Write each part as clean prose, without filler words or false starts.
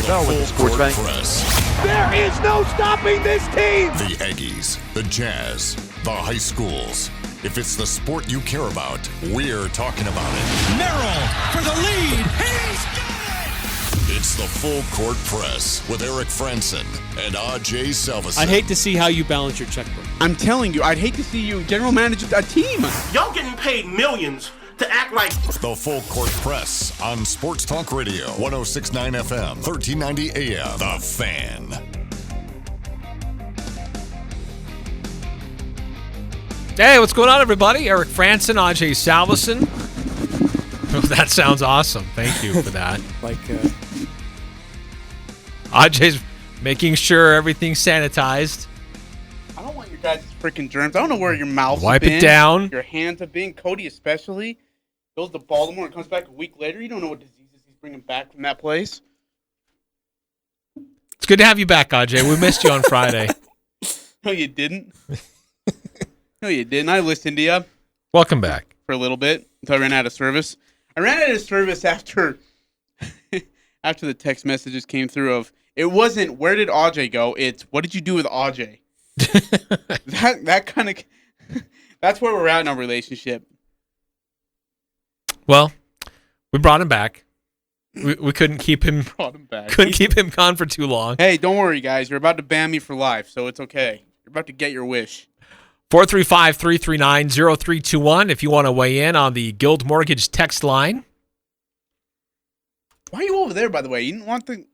NFL with the sports bank. There is no stopping this team. The Aggies, the Jazz, the high schools. If it's the sport you care about, we're talking about it. Merrill for the lead. He's got it! It's the Full Court Press with Eric Frandsen and Ajay Salvesen. I'd hate to see how you balance your checkbook. I'm telling you, I'd hate to see you general manage a team. Y'all getting paid millions to act like... The Full Court Press on Sports Talk Radio, 106.9 FM, 1390 AM. The Fan. Hey, what's going on, everybody? Eric Frandsen, Ajay Salvesen. Oh, that sounds awesome. Thank you for that. Ajay's making sure everything's sanitized. I don't want your guys' freaking germs. I don't know where your mouth Wipe have it been, down. Your hands have been. Cody especially goes to Baltimore and comes back a week later. You don't know what diseases he's bringing back from that place. It's good to have you back, Ajay. We missed you on Friday. No, you didn't. No, you didn't. I listened to you Welcome back. for a little bit until I ran out of service. I ran out of service after after the text messages came through of, it wasn't, where did Ajay go? It's, what did you do with Ajay? that kind of, that's where we're at in our relationship. Well, we brought him back. We couldn't keep him. Brought him back. Couldn't keep him gone for too long. Hey, don't worry, guys. You're about to ban me for life, so it's okay. You're about to get your wish. 435-339-0321 if you want to weigh in on the Guild Mortgage text line. Why are you over there, by the way? You didn't want the...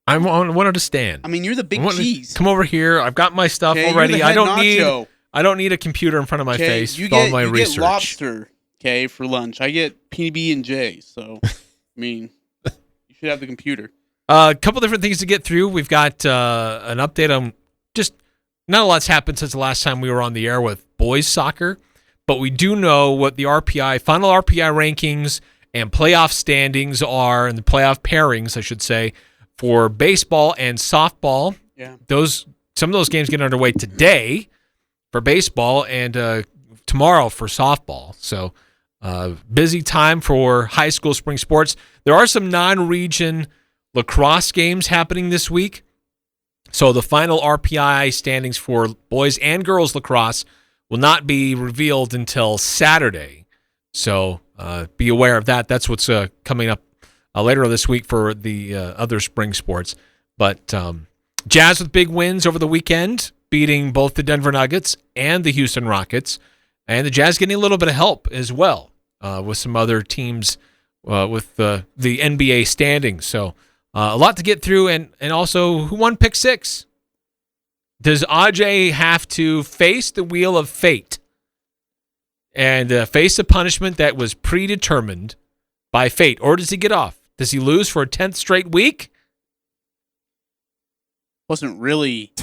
I wanted to stand. I mean, you're the big cheese. Come over here. I've got my stuff already. I don't need a computer in front of my face with all my research. You get lobster, for lunch. I get PB&J, so, I mean, you should have the computer. A couple different things to get through. We've got an update on just not a lot's happened since the last time we were on the air with boys soccer, but we do know what the final RPI rankings and playoff standings are, and the playoff pairings, I should say, for baseball and softball. Yeah. Some of those games get underway today for baseball and tomorrow for softball. So busy time for high school spring sports. There are some non-region lacrosse games happening this week. So the final RPI standings for boys and girls lacrosse will not be revealed until Saturday. So be aware of that. That's what's coming up later this week for the other spring sports. But Jazz with big wins over the weekend, beating both the Denver Nuggets and the Houston Rockets. And the Jazz getting a little bit of help as well with some other teams with the NBA standings. So a lot to get through, and also who won Pick 6? Does Ajay have to face the wheel of fate and face a punishment that was predetermined by fate, or does he get off? Does he lose for a 10th straight week? Wasn't really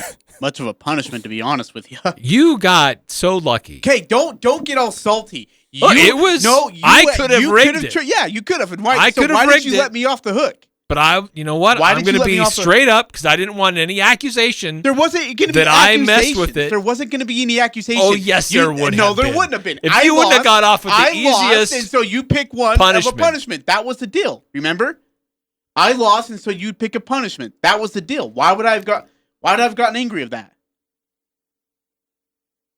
much of a punishment, to be honest with you. You got so lucky. Okay, don't get all salty. I could have rigged it. Yeah, you could have. And why I could have did rigged you it. let me off the hook? But you know what? I'm going to be straight up because I didn't want any accusation. There wasn't going to be that I messed with it. There wasn't going to be any accusation. Oh yes, there would. No, there wouldn't have been. If you wouldn't have got off with the easiest, and so you pick one of a punishment. That was the deal. Remember, I lost, and so you'd pick a punishment. That was the deal. Why would I have gotten angry of that?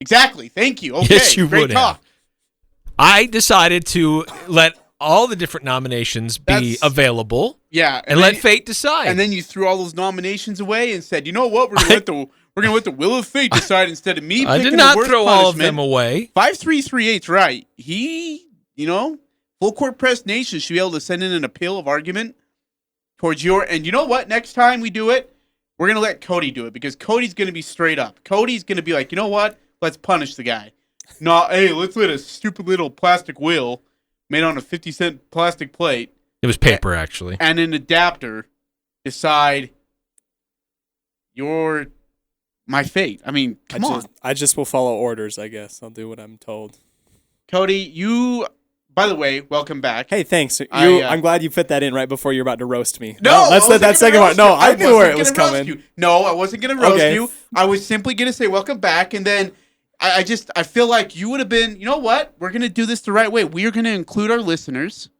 Exactly. Thank you. Okay. Yes, you great would talk. have. I decided to let all the different nominations be available. Yeah, and let fate decide. And then you threw all those nominations away and said, "You know what? We're gonna let the will of fate decide instead of me." I picking did not the worst throw punishment. all of them away. 5338's right. Full Court Press Nation should be able to send in an appeal of argument towards and you know what? Next time we do it, we're gonna let Cody do it because Cody's gonna be straight up. Cody's gonna be like, you know what? Let's punish the guy. No, hey, let's let a stupid little plastic wheel made on a 50-cent plastic plate. It was paper, actually. And an adapter decide my fate. I mean, come on. I just will follow orders, I guess. I'll do what I'm told. Cody, by the way, welcome back. Hey, thanks. I'm glad you fit that in right before you're about to roast me. No, let's let that second one. No, I knew where it was coming. No, I wasn't going to roast you. I was simply going to say welcome back, and then I feel like you would have been, you know what? We're going to do this the right way. We are going to include our listeners.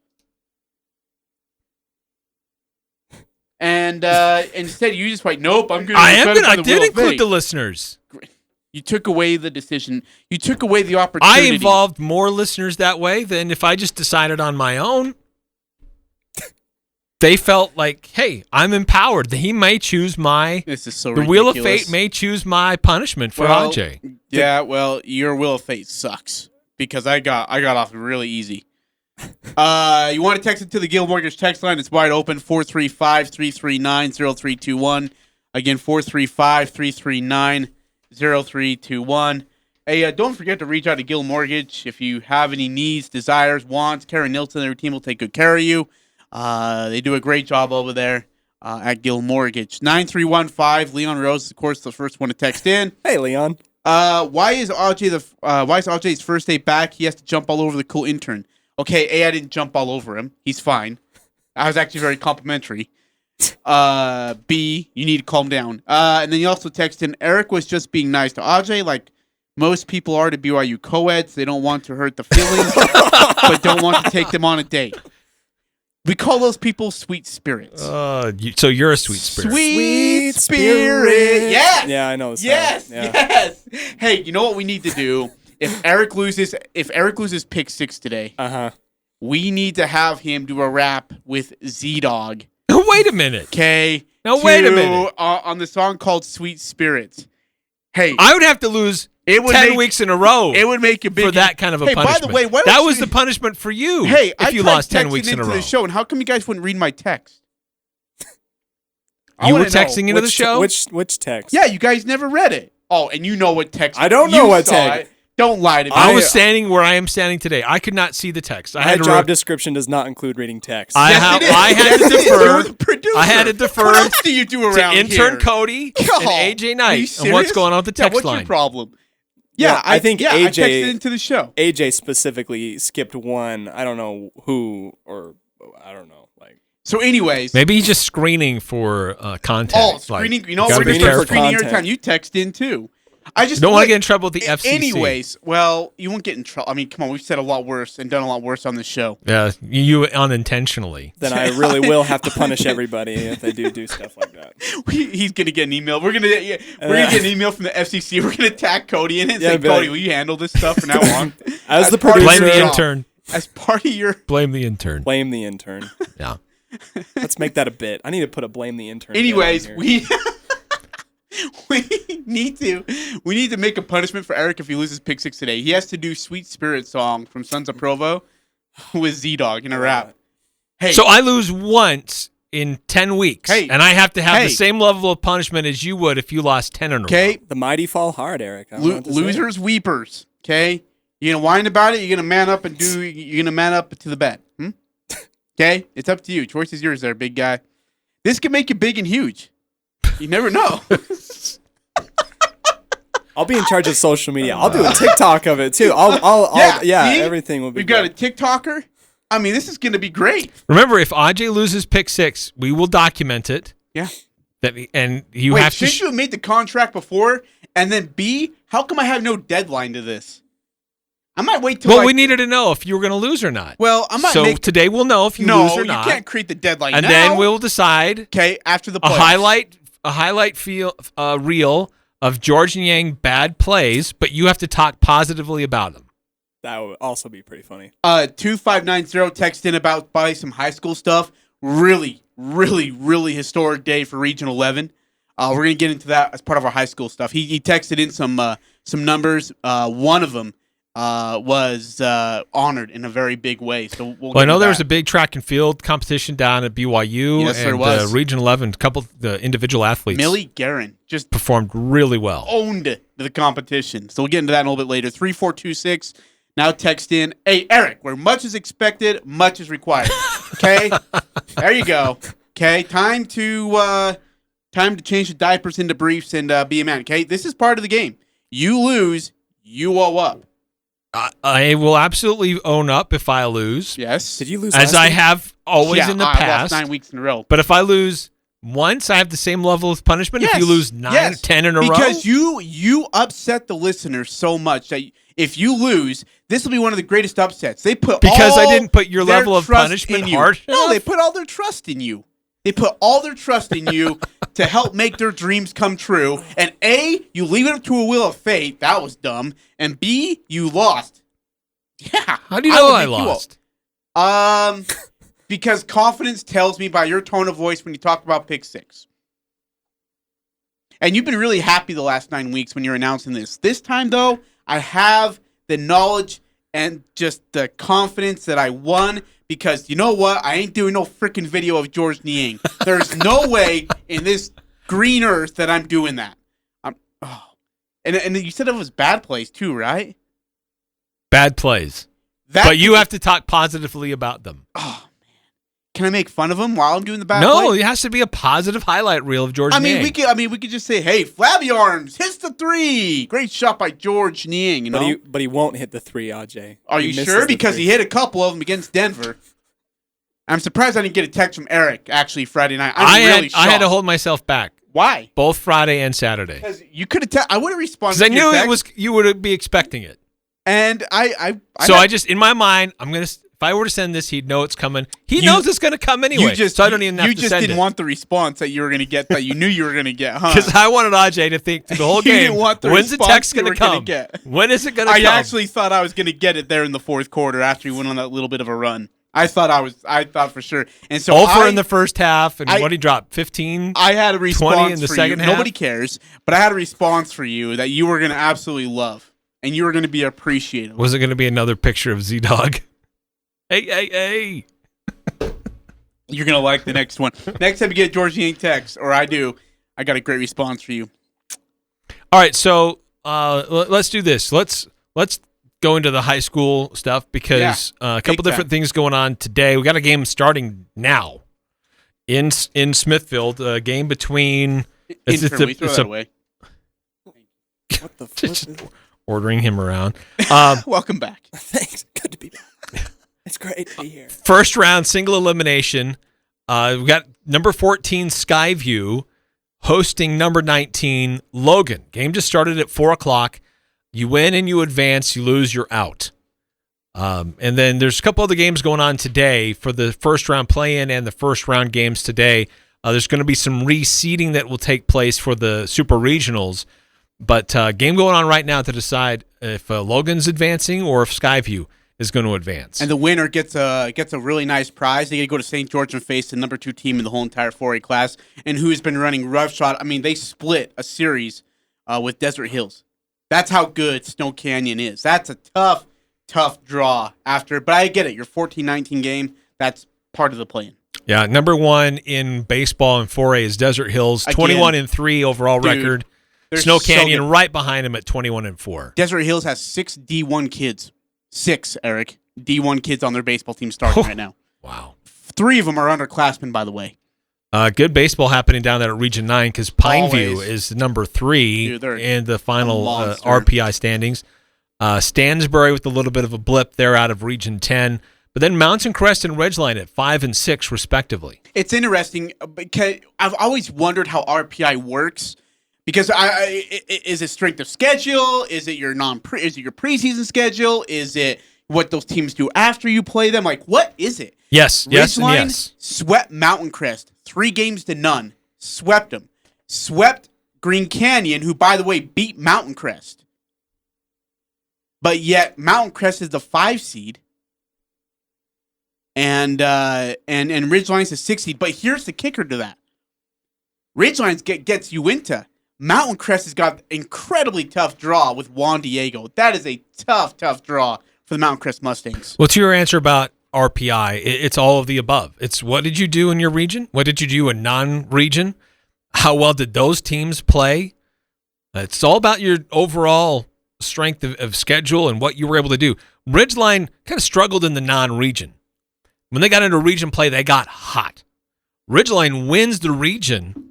And instead, you just like, nope, I'm going to. I did include the listeners. You took away the decision. You took away the opportunity. I involved more listeners that way than if I just decided on my own. They felt like, hey, I'm empowered. He may choose my. This is so the ridiculous. Wheel of Fate may choose my punishment for Ajay. Yeah, well, your Wheel of Fate sucks because I got off really easy. You want to text it to the Gil Mortgage text line? It's wide open, 435-339-0321. Again, 435-339-0321. Hey, don't forget to reach out to Gil Mortgage if you have any needs, desires, wants. Karen Nilsson and their team will take good care of you. They do a great job over there at Gil Mortgage. 9315, Leon Rose is, of course, the first one to text in. Hey, Leon. Why is Ajay's first day back? He has to jump all over the cool intern. Okay, A, I didn't jump all over him. He's fine. I was actually very complimentary. B, you need to calm down. And then you also text in, Eric was just being nice to Ajay, like most people are to BYU co-eds. They don't want to hurt the feelings, but don't want to take them on a date. We call those people sweet spirits. So you're a sweet spirit. Sweet spirit. Yes. Yeah, I know. Yes. Yeah. Yes. Hey, you know what we need to do? If Eric loses pick 6 today, we need to have him do a rap with Z-Dog. Wait a minute. Okay. Now wait a minute. On the song called Sweet Spirits. Hey, I would have to lose 10 weeks in a row. It would make a big for that kind of a punishment. By the way, that was the punishment for you. Hey, if you lost 10 weeks in a row. The show, and how come you guys wouldn't read my text? You were texting into the show? Which text? Yeah, you guys never read it. Oh, and you know what text? I don't know what text. Don't lie to me. I was standing where I am standing today. I could not see the text. My job description does not include reading text. I had to defer. I had to defer. What else do you do around to intern here? Cody and AJ Knight and what's going on with the text what's line. What's your problem? Yeah, I think AJ I texted into the show. AJ specifically skipped one. I don't know who or I don't know. So, anyways, maybe he's just screening for content. Oh, screening! You know what? We're going to screening every time. You text in too. I just don't want to get in trouble with the FCC. Anyways, well, you won't get in trouble. I mean, come on, we've said a lot worse and done a lot worse on this show. Yeah, you unintentionally. Then I really will have to punish everybody if they do stuff like that. He's gonna get an email. We're gonna get an email from the FCC. We're gonna tag Cody in it and say, Cody, will you handle this stuff from now on? As the producer, blame the intern. As part of your blame the intern. Blame the intern. Yeah. Let's make that a bit. I need to put a blame the intern. Anyways, we need to make a punishment for Eric if he loses pick 6 today. He has to do Sweet Spirit song from Sons of Provo with Z-Dog in a rap. Hey, so I lose once in 10 weeks, and I have to have the same level of punishment as you would if you lost 10 in a row. Okay, the mighty fall hard, Eric. Losers, weepers. Okay, you're gonna whine about it. You're gonna man up You're gonna man up to the bet. Okay, it's up to you. Choice is yours, there, big guy. This could make you big and huge. You never know. I'll be in charge of social media. I'll do a TikTok of it too. Everything will be. We've got a TikToker. I mean, this is going to be great. Remember, if Ajay loses pick 6, we will document it. Yeah. Shouldn't you have made the contract before? And then B, how come I have no deadline to this? I might wait till. Well, we needed to know if you were going to lose or not. Well, I might. So today we'll know if you lose or not. No, you can't create the deadline and now. Then we'll decide. Okay, after the playoffs. A highlight reel of George and Yang bad plays, but you have to talk positively about them. That would also be pretty funny. 2590 text in about buy some high school stuff. Really, really, really historic day for Region 11. We're gonna get into that as part of our high school stuff. He texted in some numbers. One of them was honored in a very big way. So I know there was a big track and field competition down at BYU. Yes, there was. Region 11, a couple of the individual athletes. Millie Guerin just performed really well. Owned the competition. So we'll get into that in a little bit later. 3426. Now text in. Hey, Eric, where much is expected, much is required. Okay? There you go. Okay? Time to change the diapers into briefs and be a man. Okay? This is part of the game. You lose, you owe up. I will absolutely own up if I lose. Yes. Did you lose as I have always in the past. I lost 9 weeks in a row. But if I lose once, I have the same level of punishment. Yes. If you lose 10 in a row. Because you upset the listeners so much that if you lose, this will be one of the greatest upsets. They put I didn't put your level of punishment hard enough? No, they put all their trust in you. They put all their trust in you to help make their dreams come true. And A, you leave it up to a wheel of fate. That was dumb. And B, you lost. Yeah. How do you know I lost? Because confidence tells me by your tone of voice when you talk about pick 6. And you've been really happy the last 9 weeks when you're announcing this. This time, though, I have the knowledge and just the confidence that I won because you know what? I ain't doing no freaking video of George Niang. There's no way in this green earth that I'm doing that. And you said it was bad plays too, right? Bad plays. But you have to talk positively about them. Oh, man. Can I make fun of him while I'm doing the bad play? No, it has to be a positive highlight reel of George Niang. We could just say, hey, Flabby Arms hits the 3. Great shot by George Niang, you know? But he won't hit the 3, Ajay. Are you sure? Because he hit a couple of them against Denver. I'm surprised I didn't get a text from Eric, actually, Friday night. I had to hold myself back. Why? Both Friday and Saturday. Because you could have I would have responded because I knew you would be expecting it. And I just, in my mind, if I were to send this, he'd know it's coming. He knows it's going to come anyway, so I don't even have to send it. You just didn't want the response that you were going to get, that you knew you were going to get, huh? Because I wanted Ajay to think through the whole game, didn't want the when's the text going to come? When is it going to come? I actually thought I was going to get it there in the fourth quarter after he went on that little bit of a run. I thought for sure. And so over in the first half, and what he dropped, 15? I had a response 20 in the for second you. half? Nobody cares, but I had a response for you that you were going to absolutely love, and you were going to be appreciative. Was it going to be another picture of Z-Dog? Hey. You're going to like the next one. Next time you get a George Niang text, or I do, I got a great response for you. All right, so let's do this. Let's go into the high school stuff because a couple different things going on today. We got a game starting now in Smithfield. A game between. Throw that away. What the flip? Ordering him around. Welcome back. Thanks. Good to be back. It's great to be here. First round single elimination. We got number 14 Skyview hosting number 19 Logan. Game just started at 4:00. You win and you advance. You lose, you're out. And then there's a couple other games going on today for the first round play-in and the first round games today. There's going to be some reseeding that will take place for the super regionals. But game going on right now to decide if Logan's advancing or if Skyview is going to advance. And the winner gets a really nice prize. They get to go to St. George and face the number 2 team in the whole entire 4A class, and who's been running roughshod. I mean, they split a series with Desert Hills. That's how good Snow Canyon is. That's a tough draw after. But I get it. Your 14-19 game, that's part of the plan. Yeah, number 1 in baseball in 4A is Desert Hills, 21-3 overall record. Snow Canyon right behind him at 21-4. Desert Hills has 6 D1 kids. 6, Eric. D1 kids on their baseball team starting right now. Wow. 3 of them are underclassmen, by the way. Good baseball happening down there at Region 9 because Pineview is number 3 in the final RPI standings. Stansbury with a little bit of a blip there out of Region 10. But then Mountain Crest and Ridgeline at 5 and 6, respectively. It's interesting because I've always wondered how RPI works. Because is it strength of schedule? Is it your is it your preseason schedule? Is it what those teams do after you play them? Like, what is it? Yes, Ridgeline swept Mountain Crest 3-0. Swept them. Swept Green Canyon, who, by the way, beat Mountain Crest. But yet Mountain Crest is the 5 seed, and Ridgeline's the 6 seed. But here's the kicker to that: Ridgeline's gets you into. Mountain Crest has got an incredibly tough draw with Juan Diego. That is a tough draw for the Mountain Crest Mustangs. What's your answer about RPI? It's all of the above. It's what did you do in your region? What did you do in non-region? How well did those teams play? It's all about your overall strength of schedule and what you were able to do. Ridgeline kind of struggled in the non-region. When they got into region play, they got hot. Ridgeline wins the region,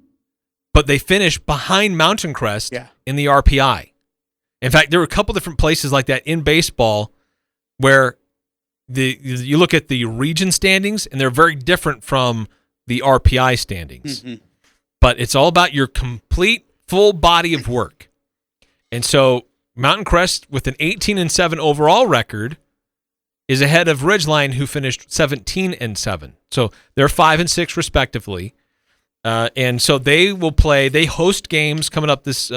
but they finish behind Mountain Crest in the RPI. In fact, there were a couple different places like that in baseball where you look at the region standings, and they're very different from the RPI standings. Mm-hmm. But it's all about your complete, full body of work. And so Mountain Crest, with an 18-7 overall record, is ahead of Ridgeline, who finished 17-7. So they're 5 and 6 respectively. And so they will play. They host games coming up this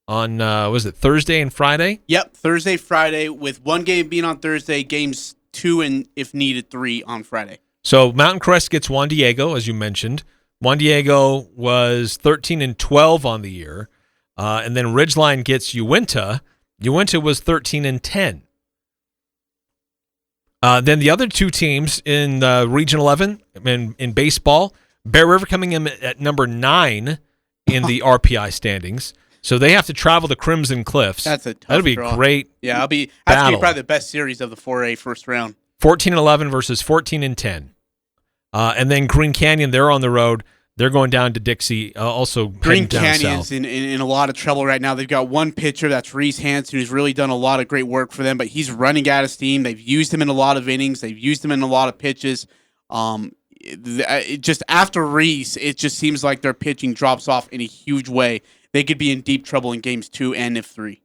on was it Thursday and Friday? Yep, Thursday, Friday, with one game being on Thursday, games 2 and if needed 3 on Friday. So Mountain Crest gets Juan Diego, as you mentioned. Juan Diego was 13-12 on the year, and then Ridgeline gets Uinta. Uinta was 13-10. Then the other two teams in Region 11 in baseball, Bear River coming in at number 9 in the RPI standings. So they have to travel to Crimson Cliffs. That's a tough That'll be draw. great. Yeah, that's going to battle. be probably the best series of the 4A first round. 14-11 versus 14-10. And then Green Canyon, they're on the road. They're going down to Dixie, also Green heading down Canyon's south. in a lot of trouble right now. They've got one pitcher, that's Reese Hansen, who's really done a lot of great work for them, but he's running out of steam. They've used him in a lot of innings. They've used him in a lot of pitches. Just after Reese, it just seems like their pitching drops off in a huge way. They could be in deep trouble in games 2 and if 3.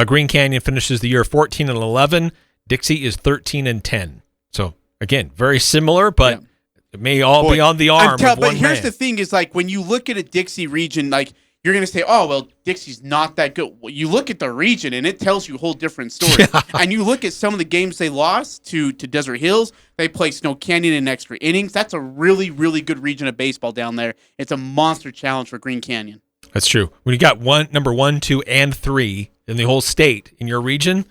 Green Canyon finishes the year 14-11. Dixie is 13-10. So, again, very similar, but it may all be on the arm of one But here's man. the thing is, like, when you look at a Dixie region, like, you're going to say, oh, well, Dixie's not that good. Well, you look at the region, and it tells you a whole different story. And you look at some of the games they lost to Desert Hills. They play Snow Canyon in extra innings. That's a really, really good region of baseball down there. It's a monster challenge for Green Canyon. That's true. When you got number 1, 2, and 3 in the whole state in your region,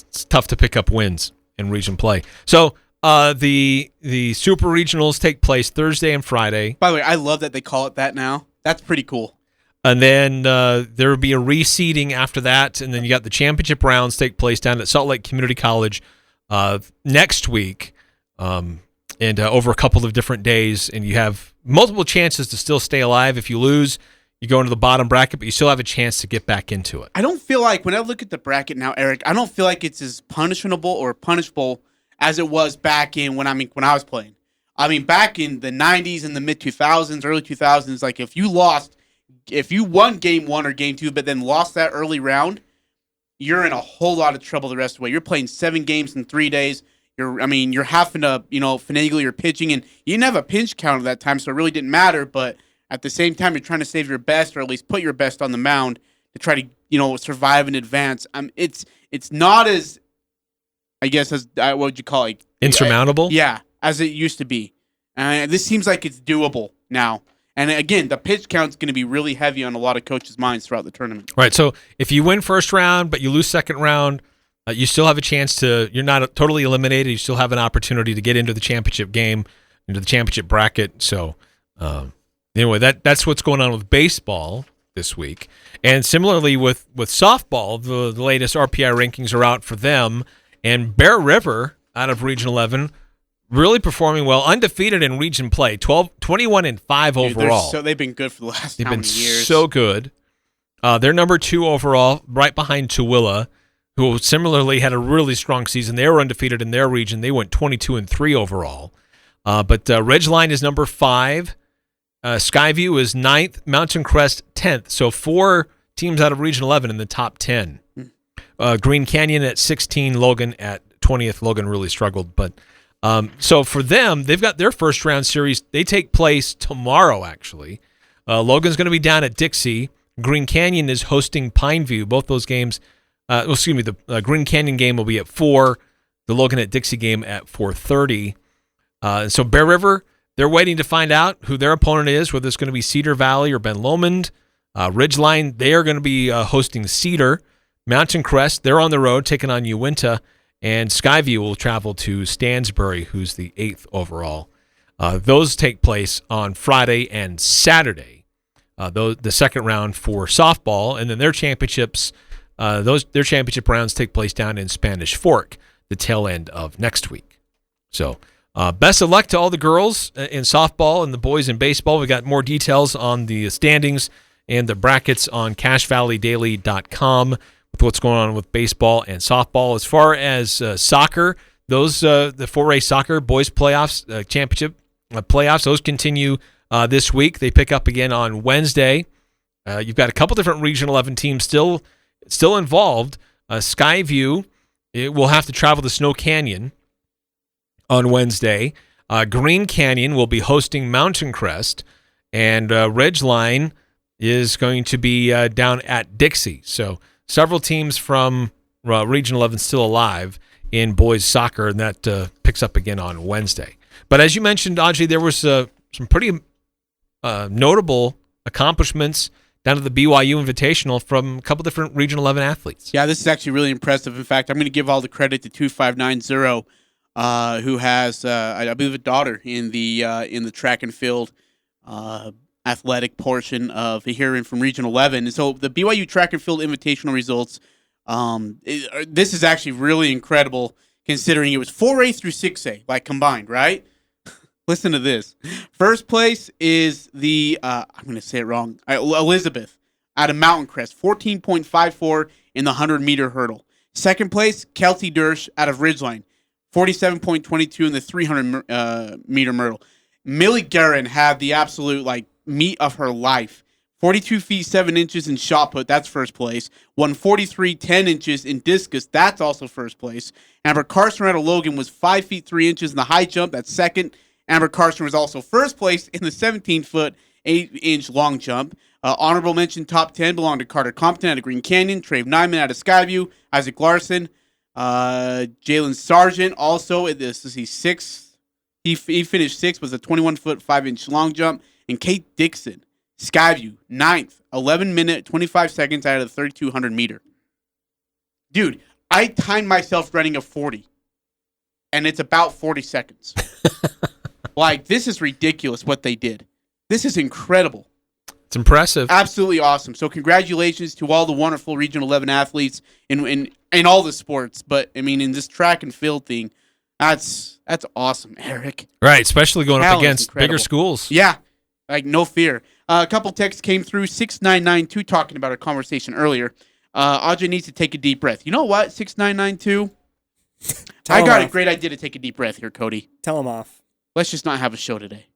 it's tough to pick up wins in region play. So the super regionals take place Thursday and Friday. By the way, I love that they call it that now. That's pretty cool. And then there will be a reseeding after that, and then you got the championship rounds take place down at Salt Lake Community College next week, and over a couple of different days, and you have multiple chances to still stay alive. If you lose, you go into the bottom bracket, but you still have a chance to get back into it. I don't feel like, when I look at the bracket now, Eric, I don't feel like it's as punishable as it was back in when I was playing. I mean, back in the 90s and the mid-2000s, early 2000s, like if you won game 1 or game 2, but then lost that early round, you're in a whole lot of trouble the rest of the way. You're playing 7 games in 3 days. You're having to, finagle your pitching, and you didn't have a pinch count at that time, so it really didn't matter, but at the same time, you're trying to save your best, or at least put your best on the mound to try to, survive in advance. It's not as, I guess, as what would you call it? Insurmountable? Yeah, as it used to be. This seems like it's doable now. And again, the pitch count's going to be really heavy on a lot of coaches' minds throughout the tournament. Right. So if you win first round, but you lose second round, you still have a chance you're not totally eliminated. You still have an opportunity to get into the championship game, into the championship bracket. So, anyway, that's what's going on with baseball this week. And similarly with softball, the latest RPI rankings are out for them. And Bear River, out of Region 11, really performing well, undefeated in region play, 21-5 overall. They've been good for the last They've how been many years? so good. They're number 2 overall, right behind Tooele, who similarly had a really strong season. They were undefeated in their region. They went 22-3 overall. But Ridgeline is number 5. Skyview is 9th. Mountain Crest 10th. So 4 teams out of Region 11 in the top 10. Green Canyon at 16. Logan at 20th. Logan really struggled. But so for them, they've got their first round series. They take place tomorrow, actually. Logan's going to be down at Dixie. Green Canyon is hosting Pineview. Both those games, the Green Canyon game will be at 4. The Logan at Dixie game at 4:30. So Bear River, they're waiting to find out who their opponent is, whether it's going to be Cedar Valley or Ben Lomond. Ridgeline, they are going to be hosting Cedar. Mountain Crest, they're on the road taking on Uinta. And Skyview will travel to Stansbury, who's the 8th overall. Those take place on Friday and Saturday. The second round for softball, and then their championships, their championship rounds take place down in Spanish Fork, the tail end of next week. So best of luck to all the girls in softball and the boys in baseball. We got more details on the standings and the brackets on CashValleyDaily.com with what's going on with baseball and softball. As far as soccer, those the 4A soccer boys playoffs, championship playoffs, those continue this week. They pick up again on Wednesday. You've got a couple different Region 11 teams still involved. Skyview, it will have to travel to Snow Canyon on Wednesday. Green Canyon will be hosting Mountain Crest. and Ridgeline is going to be down at Dixie. So several teams from Region 11 still alive in boys soccer, and that picks up again on Wednesday. But as you mentioned, Ajay, there was some pretty notable accomplishments down to the BYU Invitational from a couple different Region 11 athletes. Yeah, this is actually really impressive. In fact, I'm going to give all the credit to 2590, who has, I believe, a daughter in the track and field athletic portion of here from Region 11. And so the BYU Track and Field Invitational results, this is actually really incredible considering it was 4A through 6A, like combined, right? Listen to this. First place is the, I'm going to say it wrong, Elizabeth out of Mountain Crest, 14.54 in the 100-meter hurdle. Second place, Kelty Dersh out of Ridgeline, 47.22 in the 300-meter hurdle. Millie Guerin had the absolute, meat of her life. 42 feet 7 inches in shot put, that's first place. 143 10 inches in discus, that's also first place. Amber Carson out of Logan was 5 feet 3 inches in the high jump, that's second. Amber Carson was also first place in the 17-foot 8-inch long jump. Honorable mention top 10 belonged to Carter Compton out of Green Canyon, Trave Nyman out of Skyview, Isaac Larson, Jalen Sargent also at this. Is he sixth? He finished sixth with a 21-foot 5-inch long jump, and Kate Dixon, Skyview, 9th, 11 minute 25 seconds out of the 3,200 meter. Dude, I timed myself running a 40, and it's about 40 seconds. This is ridiculous what they did. This is incredible. It's impressive. Absolutely awesome. So congratulations to all the wonderful Region 11 athletes in all the sports. But, I mean, in this track and field thing, that's awesome, Eric. Right, especially going up against incredible. bigger schools. Yeah, no fear. A couple texts came through, 6992, talking about our conversation earlier. Ajay needs to take a deep breath. You know what, 6992? I got a great idea to take a deep breath here, Cody. Tell him off. Let's just not have a show today.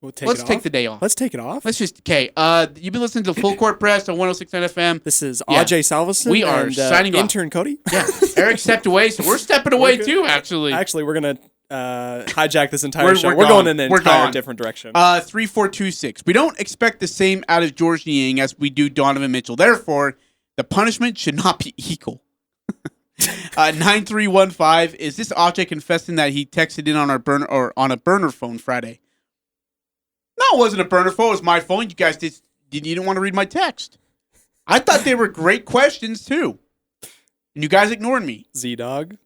Let's take the day off. Let's take it off. Let's just, okay. You've been listening to Full Court Press on 106.9 FM. This is Ajay Salvesen. We are and, signing off. Intern Cody. Yeah, Eric stepped away, so we're stepping away too, actually. Actually, we're going to hijack this entire show. We're We're going in gone. an We're entire gone. different direction. 3426. We don't expect the same out of George Niang as we do Donovan Mitchell. Therefore, the punishment should not be equal. 9315. Is this Ajay confessing that he texted in on our burner or on a burner phone Friday? No, it wasn't a burner phone. It was my phone. You guys didn't want to read my text. I thought they were great questions too, and you guys ignored me. Z-Dog.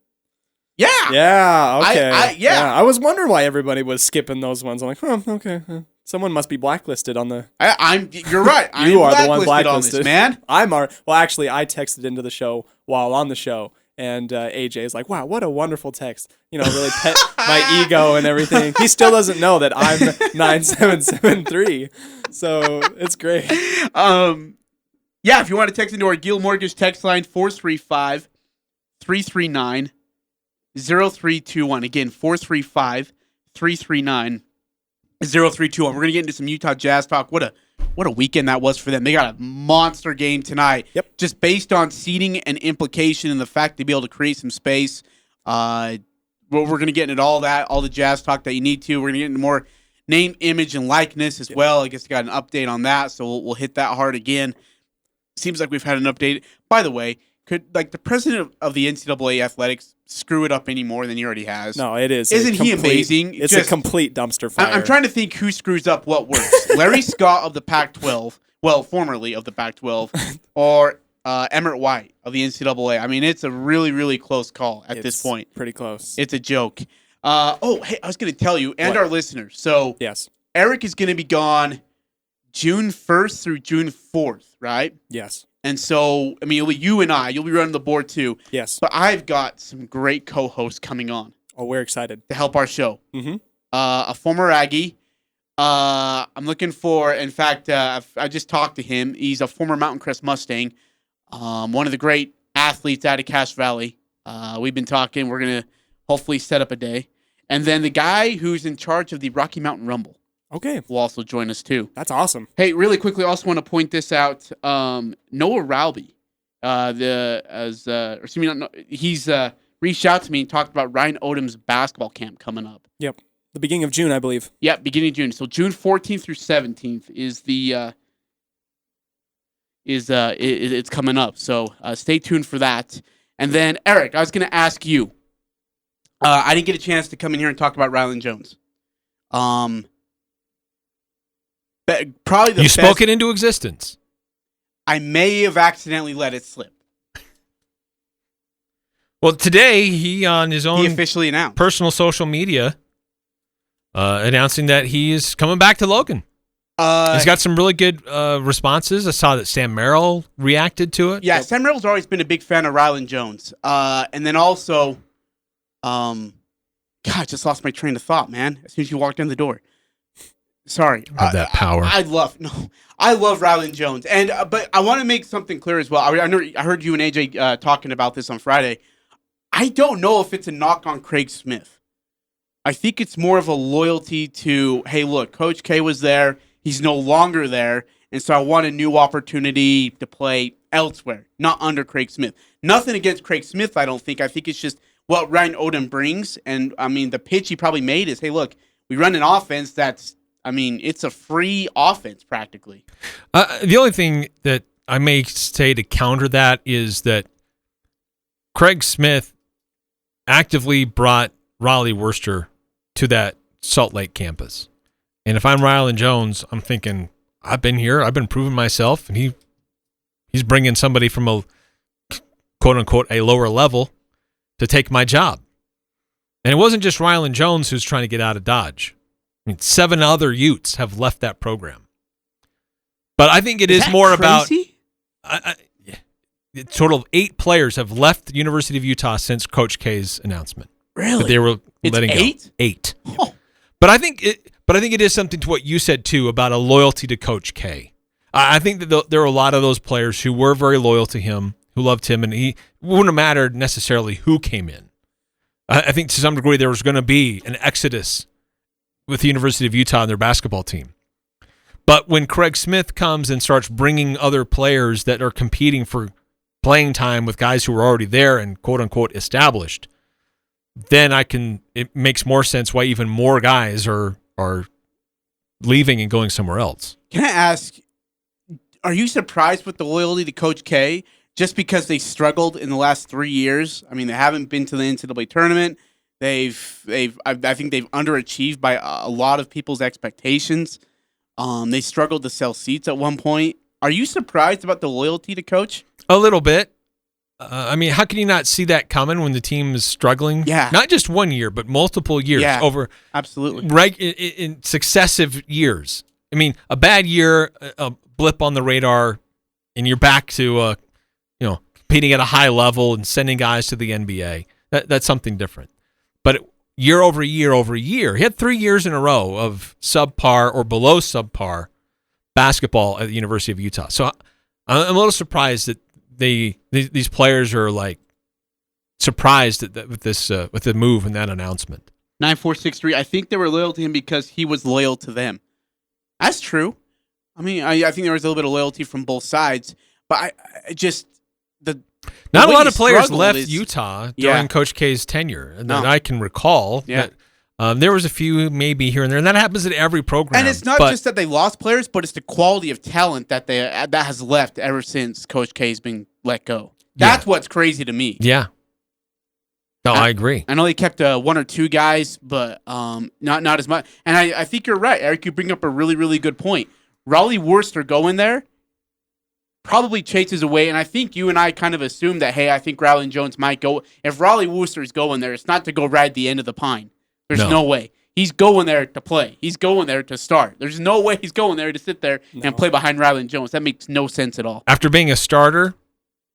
Yeah. Yeah. Okay. Yeah. I was wondering why everybody was skipping those ones. I'm like, okay. Someone must be blacklisted on the. You're right. You are the one blacklisted on blacklisted, this, man. Well, actually, I texted into the show while on the show, and AJ is like, "Wow, what a wonderful text!" Really pet my ego and everything. He still doesn't know that I'm 9773, so it's great. Yeah. If you want to text into our Gil Mortgage text line 435-339-0321. Again, 435-339-0321. We're gonna get into some Utah Jazz talk. What a weekend that was for them. They got a monster game tonight. Yep. Just based on seeding and implication and the fact to be able to create some space. We're gonna get into all the Jazz talk that you need to. We're gonna get into more name, image, and likeness as well. I guess we got an update on that, so we'll hit that hard again. Seems like we've had an update. By the way, could the president of the NCAA athletics screw it up any more than he already has? No, it is. Isn't he amazing? It's a complete dumpster fire. I'm trying to think who screws up what worse. Larry Scott of the Pac-12, well, formerly of the Pac-12, or Emmett White of the NCAA. I mean, it's a really, really close call at this point. Pretty close. It's a joke. Hey, I was going to tell you and our listeners. So, yes, Eric is going to be gone June 1st through June 4th, right? Yes. And so, I mean, you and you'll be running the board too. Yes. But I've got some great co-hosts coming on. Oh, we're excited to help our show. Mm-hmm. A former Aggie. I'm looking for, in fact, I just talked to him. He's a former Mountain Crest Mustang. One of the great athletes out of Cache Valley. We've been talking. We're going to hopefully set up a day. And then the guy who's in charge of the Rocky Mountain Rumble. Okay. Will also join us too. That's awesome. Hey, really quickly, I also want to point this out. Noah Rowley, he's reached out to me and talked about Ryan Odom's basketball camp coming up. Yep. The beginning of June, I believe. Yeah, beginning of June. So June 14th through 17th is it's coming up. So stay tuned for that. And then Eric, I was going to ask you. I didn't get a chance to come in here and talk about Rylan Jones. But probably the You best, spoke it into existence. I may have accidentally let it slip. Well, today he on his He own officially announced. personal social media announcing that he is coming back to Logan. He's got some really good responses. I saw that Sam Merrill reacted to it. Yeah, Sam Merrill's always been a big fan of Rylan Jones. And then also, God, I just lost my train of thought, man. As soon as you walked in the door. Sorry. Have that power. I love Rylan Jones. And but I want to make something clear as well. I heard you and AJ talking about this on Friday. I don't know if it's a knock on Craig Smith. I think it's more of a loyalty to, hey, look, Coach K was there. He's no longer there. And so I want a new opportunity to play elsewhere, not under Craig Smith. Nothing against Craig Smith, I don't think. I think it's just what Ryan Odom brings. And, I mean, the pitch he probably made is, hey, look, we run an offense that's, I mean, it's a free offense practically. The only thing that I may say to counter that is that Craig Smith actively brought Raleigh Worcester to that Salt Lake campus. And if I'm Rylan Jones, I'm thinking, I've been here, I've been proving myself, and he's bringing somebody from a quote-unquote a lower level to take my job. And it wasn't just Rylan Jones who's trying to get out of Dodge. I mean, 7 other Utes have left that program. But I think it is more crazy? about a total of 8 players have left the University of Utah since Coach K's announcement. Really? That they were It's letting 8? go. 8. Oh. But I think it is something to what you said too about a loyalty to Coach K. I think that there are a lot of those players who were very loyal to him, who loved him, and he wouldn't have mattered necessarily who came in. I think to some degree there was going to be an exodus with the University of Utah and their basketball team. But when Craig Smith comes and starts bringing other players that are competing for playing time with guys who are already there and quote-unquote established, then it makes more sense why even more guys are leaving and going somewhere else. Can I ask, are you surprised with the loyalty to Coach K just because they struggled in the last 3 years? I mean, they haven't been to the NCAA tournament. I think they've underachieved by a lot of people's expectations. They struggled to sell seats at one point. Are you surprised about the loyalty to Coach? A little bit. I mean, how can you not see that coming when the team is struggling? Yeah. Not just 1 year, but multiple years over Absolutely. right in successive years. I mean, a bad year, a blip on the radar, and you're back to competing at a high level and sending guys to the NBA. That's something different. But year over year, he had 3 years in a row of subpar or below subpar basketball at the University of Utah. So I'm a little surprised that these players are like surprised with the move and that announcement. 9463. I think they were loyal to him because he was loyal to them. That's true. I mean, I think there was a little bit of loyalty from both sides, but I just not a way lot he of players struggled left is- Utah Yeah. during Coach K's tenure, and that No. I can recall. Yeah. That, there was a few maybe here and there, and that happens at every program. And it's not but just that they lost players, but it's the quality of talent that has left ever since Coach K's been let go. That's what's crazy to me. Yeah. No, I agree. I know they kept 1 or 2 guys, but not as much. And I think you're right, Eric. You bring up a really, really good point. Raleigh Worcester going there probably chases away, and I think you and I kind of assume that, hey, I think Rylan Jones might go. If Raleigh Worcester is going there, it's not to go ride the end of the pine. There's no way. He's going there to play. He's going there to start. There's no way he's going there to sit there and play behind Rylan Jones. That makes no sense at all. After being a starter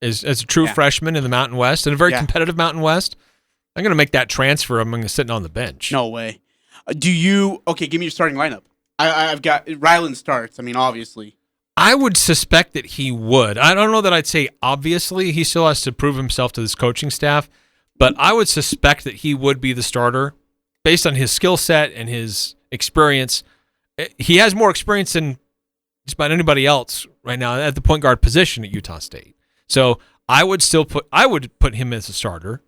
as a true freshman in the Mountain West, and a very competitive Mountain West, I'm going to make that transfer. I'm going to sit on the bench. No way. Okay, give me your starting lineup. I've got Rylan starts. I mean, obviously. I would suspect that he would. I don't know that I'd say obviously. He still has to prove himself to this coaching staff, but I would suspect that he would be the starter based on his skill set and his experience. He has more experience than just about anybody else right now at the point guard position at Utah State. So I would put him as a starter.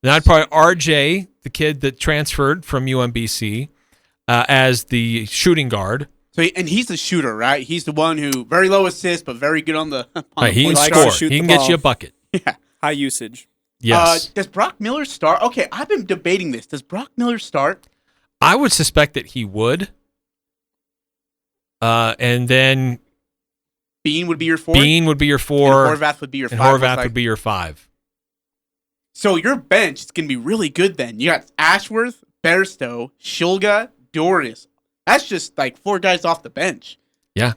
Then I'd probably RJ, the kid that transferred from UMBC. as the shooting guard. So and he's the shooter, right? He's the one who very low assist, but very good on the. He can likes to score. shoot He the can get ball. you a bucket. Yeah. High usage. Yes. Does Brock Miller start? Okay, I've been debating this. Does Brock Miller start? I would suspect that he would. And then Bean would be your 4. Bean would be your 4. And Horvath would be your 5. And Horvath would be your 5. So your bench is going to be really good then. You got Ashworth, Bairstow, Shulga, Doris. That's just like 4 guys off the bench. Yeah.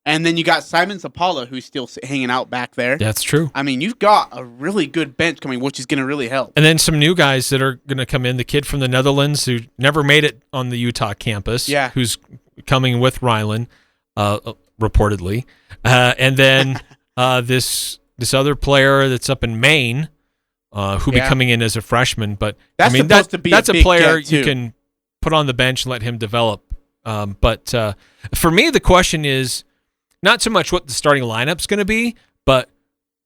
And then you got Simon Zapala, who's still hanging out back there. That's true. I mean, you've got a really good bench coming, which is going to really help. And then some new guys that are going to come in. The kid from the Netherlands who never made it on the Utah campus. Yeah. Who's coming with Rylan, reportedly. And then this other player that's up in Maine, who'll be coming in as a freshman. But That's supposed to be that's a a big player get, too. you can put on the bench and let him develop. But for me, the question is not so much what the starting lineup's going to be, but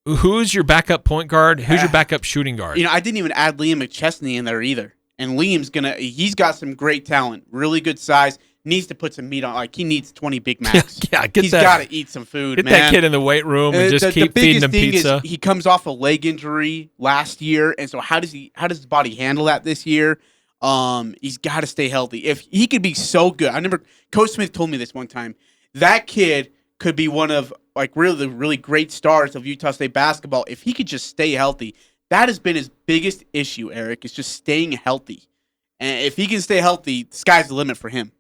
who's your backup point guard? Who's your backup shooting guard? You know, I didn't even add Liam McChesney in there either. And Liam's he's got some great talent, really good size, needs to put some meat on. Like, he needs 20 Big Macs. He's got to eat some food, Get man. that kid in the weight room and just keep feeding him pizza. Is he comes off a leg injury last year, and so how does his body handle that this year? He's got to stay healthy. If he could be so good, Coach Smith told me this one time. That kid could be one of like really, really great stars of Utah State basketball if he could just stay healthy. That has been his biggest issue, Eric, is just staying healthy. And if he can stay healthy, the sky's the limit for him.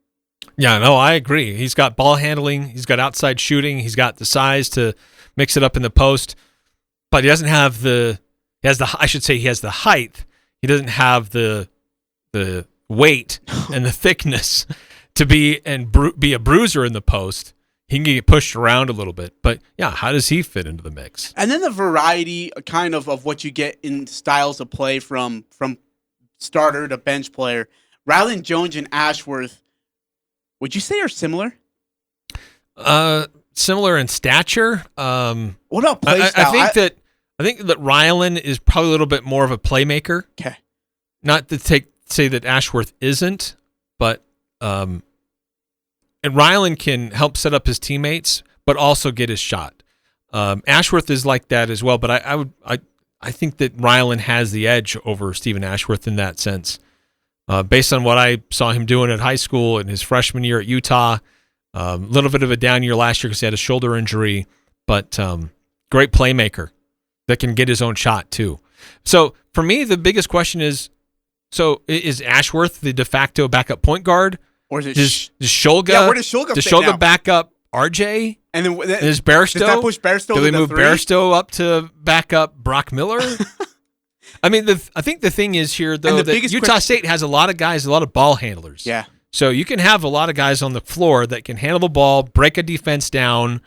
Yeah, no, I agree. He's got ball handling. He's got outside shooting. He's got the size to mix it up in the post. But he doesn't have he has the height. He doesn't have the weight and the thickness to be a bruiser in the post. He can get pushed around a little bit. But, yeah, how does he fit into the mix? And then the variety kind of what you get in styles of play from starter to bench player. Rylan Jones and Ashworth, would you say are similar? Similar in stature. What about play I style? think that Rylan is probably a little bit more of a playmaker. Okay. Not to say that Ashworth isn't, but and Rylan can help set up his teammates, but also get his shot. Ashworth is like that as well, but I think that Rylan has the edge over Stephen Ashworth in that sense. Based on what I saw him doing at high school and his freshman year at Utah, a little bit of a down year last year because he had a shoulder injury, but great playmaker that can get his own shot too. So for me, the biggest question is, so is Ashworth the de facto backup point guard? Or is it Does Shulga? Yeah, where does Shulga fit now? back up RJ? And then Is Bairstow? Does that push Bairstow Do they to the move 3? Bairstow up to back up Brock Miller? I mean, I think the thing is here, though, the that biggest Utah State has a lot of guys, a lot of ball handlers. Yeah. So you can have a lot of guys on the floor that can handle the ball, break a defense down,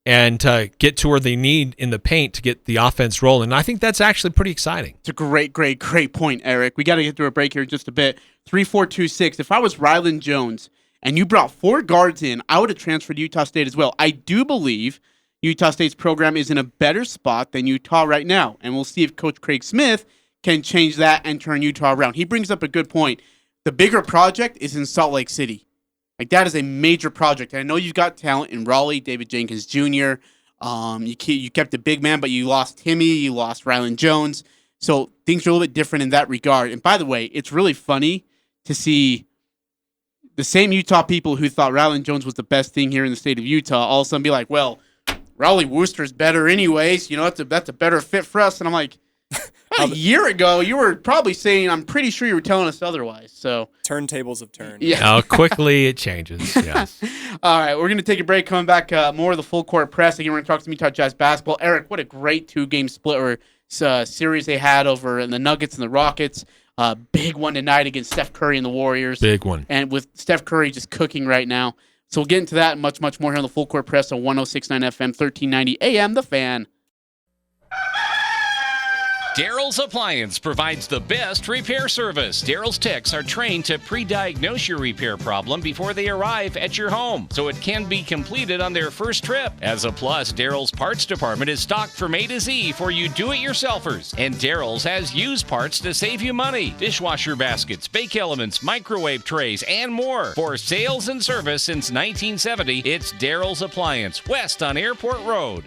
and get to where they need in the paint to get the offense rolling. And I think that's actually pretty exciting. It's a great point, Eric. We got to get through a break here in just a bit. 3-4-2-6. If I was Rylan Jones and you brought 4 guards in, I would have transferred to Utah State as well. I do believe Utah State's program is in a better spot than Utah right now. And we'll see if Coach Craig Smith can change that and turn Utah around. He brings up a good point. The bigger project is in Salt Lake City. Like, that is a major project. And I know you've got talent in Raleigh, David Jenkins Jr. You kept a big man, but you lost Timmy. You lost Rylan Jones. So things are a little bit different in that regard. And by the way, it's really funny to see the same Utah people who thought Rylan Jones was the best thing here in the state of Utah all of a sudden be like, well, Raleigh Wooster's better anyways. You know, that's a better fit for us. And I'm like, a year ago, you were probably saying, I'm pretty sure you were telling us otherwise. So Turntables have turned. Yeah. How quickly it changes. Yes. All right, we're going to take a break. Coming back, more of the full court press. Again, we're going to talk some Utah Jazz basketball. Eric, what a great 2-game split or series they had over in the Nuggets and the Rockets. Big one tonight against Steph Curry and the Warriors. Big one. And with Steph Curry just cooking right now. So we'll get into that and much, much more here on the full court press on 106.9 FM, 1390 AM, The Fan. Daryl's Appliance provides the best repair service. Daryl's techs are trained to pre-diagnose your repair problem before they arrive at your home, so it can be completed on their first trip. As a plus, Daryl's parts department is stocked from A to Z for you do-it-yourselfers, and Daryl's has used parts to save you money. Dishwasher baskets, bake elements, microwave trays, and more. For sales and service since 1970, it's Daryl's Appliance, west on Airport Road.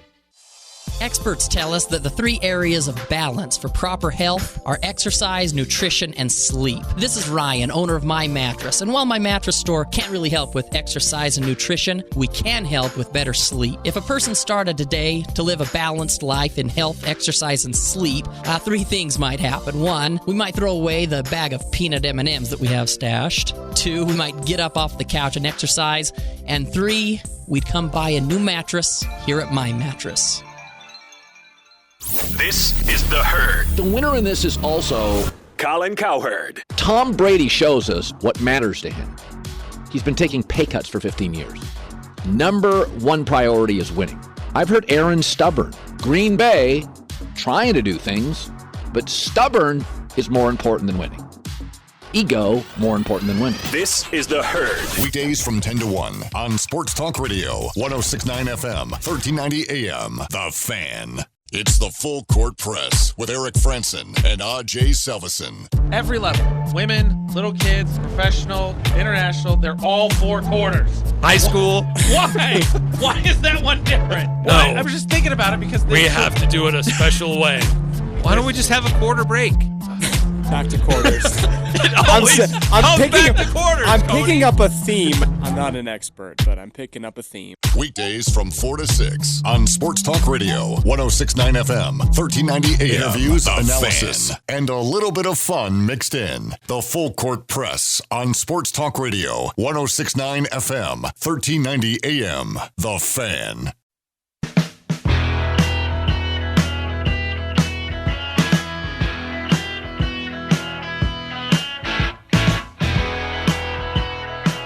Experts tell us that the 3 areas of balance for proper health are exercise, nutrition, and sleep. This is Ryan, owner of My Mattress, and while My Mattress store can't really help with exercise and nutrition, we can help with better sleep. If a person started today to live a balanced life in health, exercise, and sleep, 3 things might happen. 1, we might throw away the bag of peanut M&Ms that we have stashed. 2, we might get up off the couch and exercise. And 3, we'd come buy a new mattress here at My Mattress. This is The Herd. The winner in this is also Colin Cowherd. Tom Brady shows us what matters to him. He's been taking pay cuts for 15 years. Number 1 priority is winning. I've heard Aaron stubborn. Green Bay trying to do things, but stubborn is more important than winning. Ego more important than winning. This is The Herd. Weekdays from 10 to 1 on Sports Talk Radio, 106.9 FM, 1390 AM. The Fan. It's the Full Court Press with Eric Frandsen and Ajay Salvesen. Every level. Women, little kids, professional, international, they're all 4 quarters. High school. Why? Why is that one different? No. I was just thinking about it because We have to do it a special way. Why don't we just have a quarter break? Back to quarters. I'm picking up a theme. I'm not an expert, but I'm picking up a theme. Weekdays from 4 to 6 on Sports Talk Radio, 106.9 FM, 1390 AM. Interviews, analysis, and a little bit of fun mixed in. The Full Court Press on Sports Talk Radio, 106.9 FM, 1390 AM. The Fan.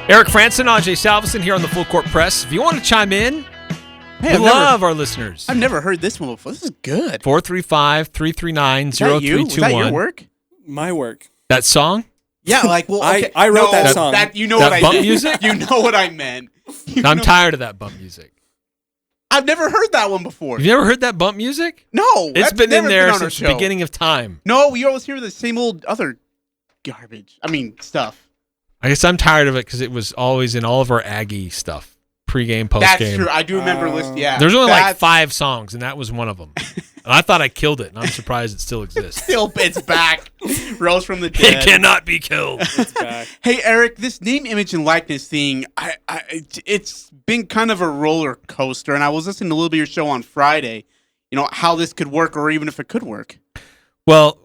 Eric Frandsen, Ajay Salvesen here on the Full Court Press. If you want to chime in, we love our listeners. I've never heard this one before. This is good. 435-339-0321. Was that your work? My work. That song? Yeah, like, well, okay. I wrote that song. You know that what I bump meant. music? You know what I meant. I'm tired of that bump music. I've never heard that one before. You've never heard that bump music? No. It's been in there since the show. beginning of time. No, we always hear the same old other garbage. Stuff. I guess I'm tired of it because it was always in all of our Aggie stuff. Pre-game, post-game. That's true. I do remember yeah. There's only like 5 songs, and that was one of them. And I thought I killed it, and I'm surprised it still exists. It's back. Rose from the dead. It cannot be killed. It's back. Hey, Eric, this name, image, and likeness thing, it's been kind of a roller coaster, and I was listening to a little bit of your show on Friday, how this could work or even if it could work. Well,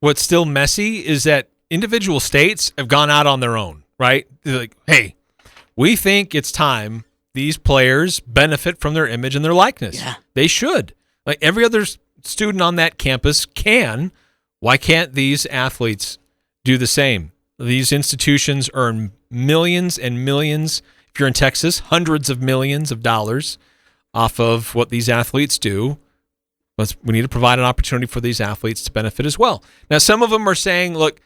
what's still messy is that individual states have gone out on their own, right? They're like, hey, we think it's time these players benefit from their image and their likeness. Yeah. They should. Like every other student on that campus can. Why can't these athletes do the same? These institutions earn millions and millions, if you're in Texas, hundreds of millions of dollars off of what these athletes do. We need to provide an opportunity for these athletes to benefit as well. Now, some of them are saying, look,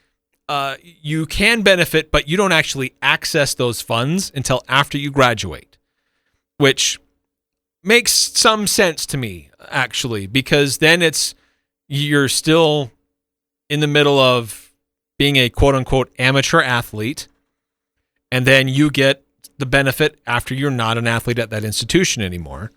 you can benefit, but you don't actually access those funds until after you graduate, which makes some sense to me, actually, because then you're still in the middle of being a quote-unquote amateur athlete, and then you get the benefit after you're not an athlete at that institution anymore.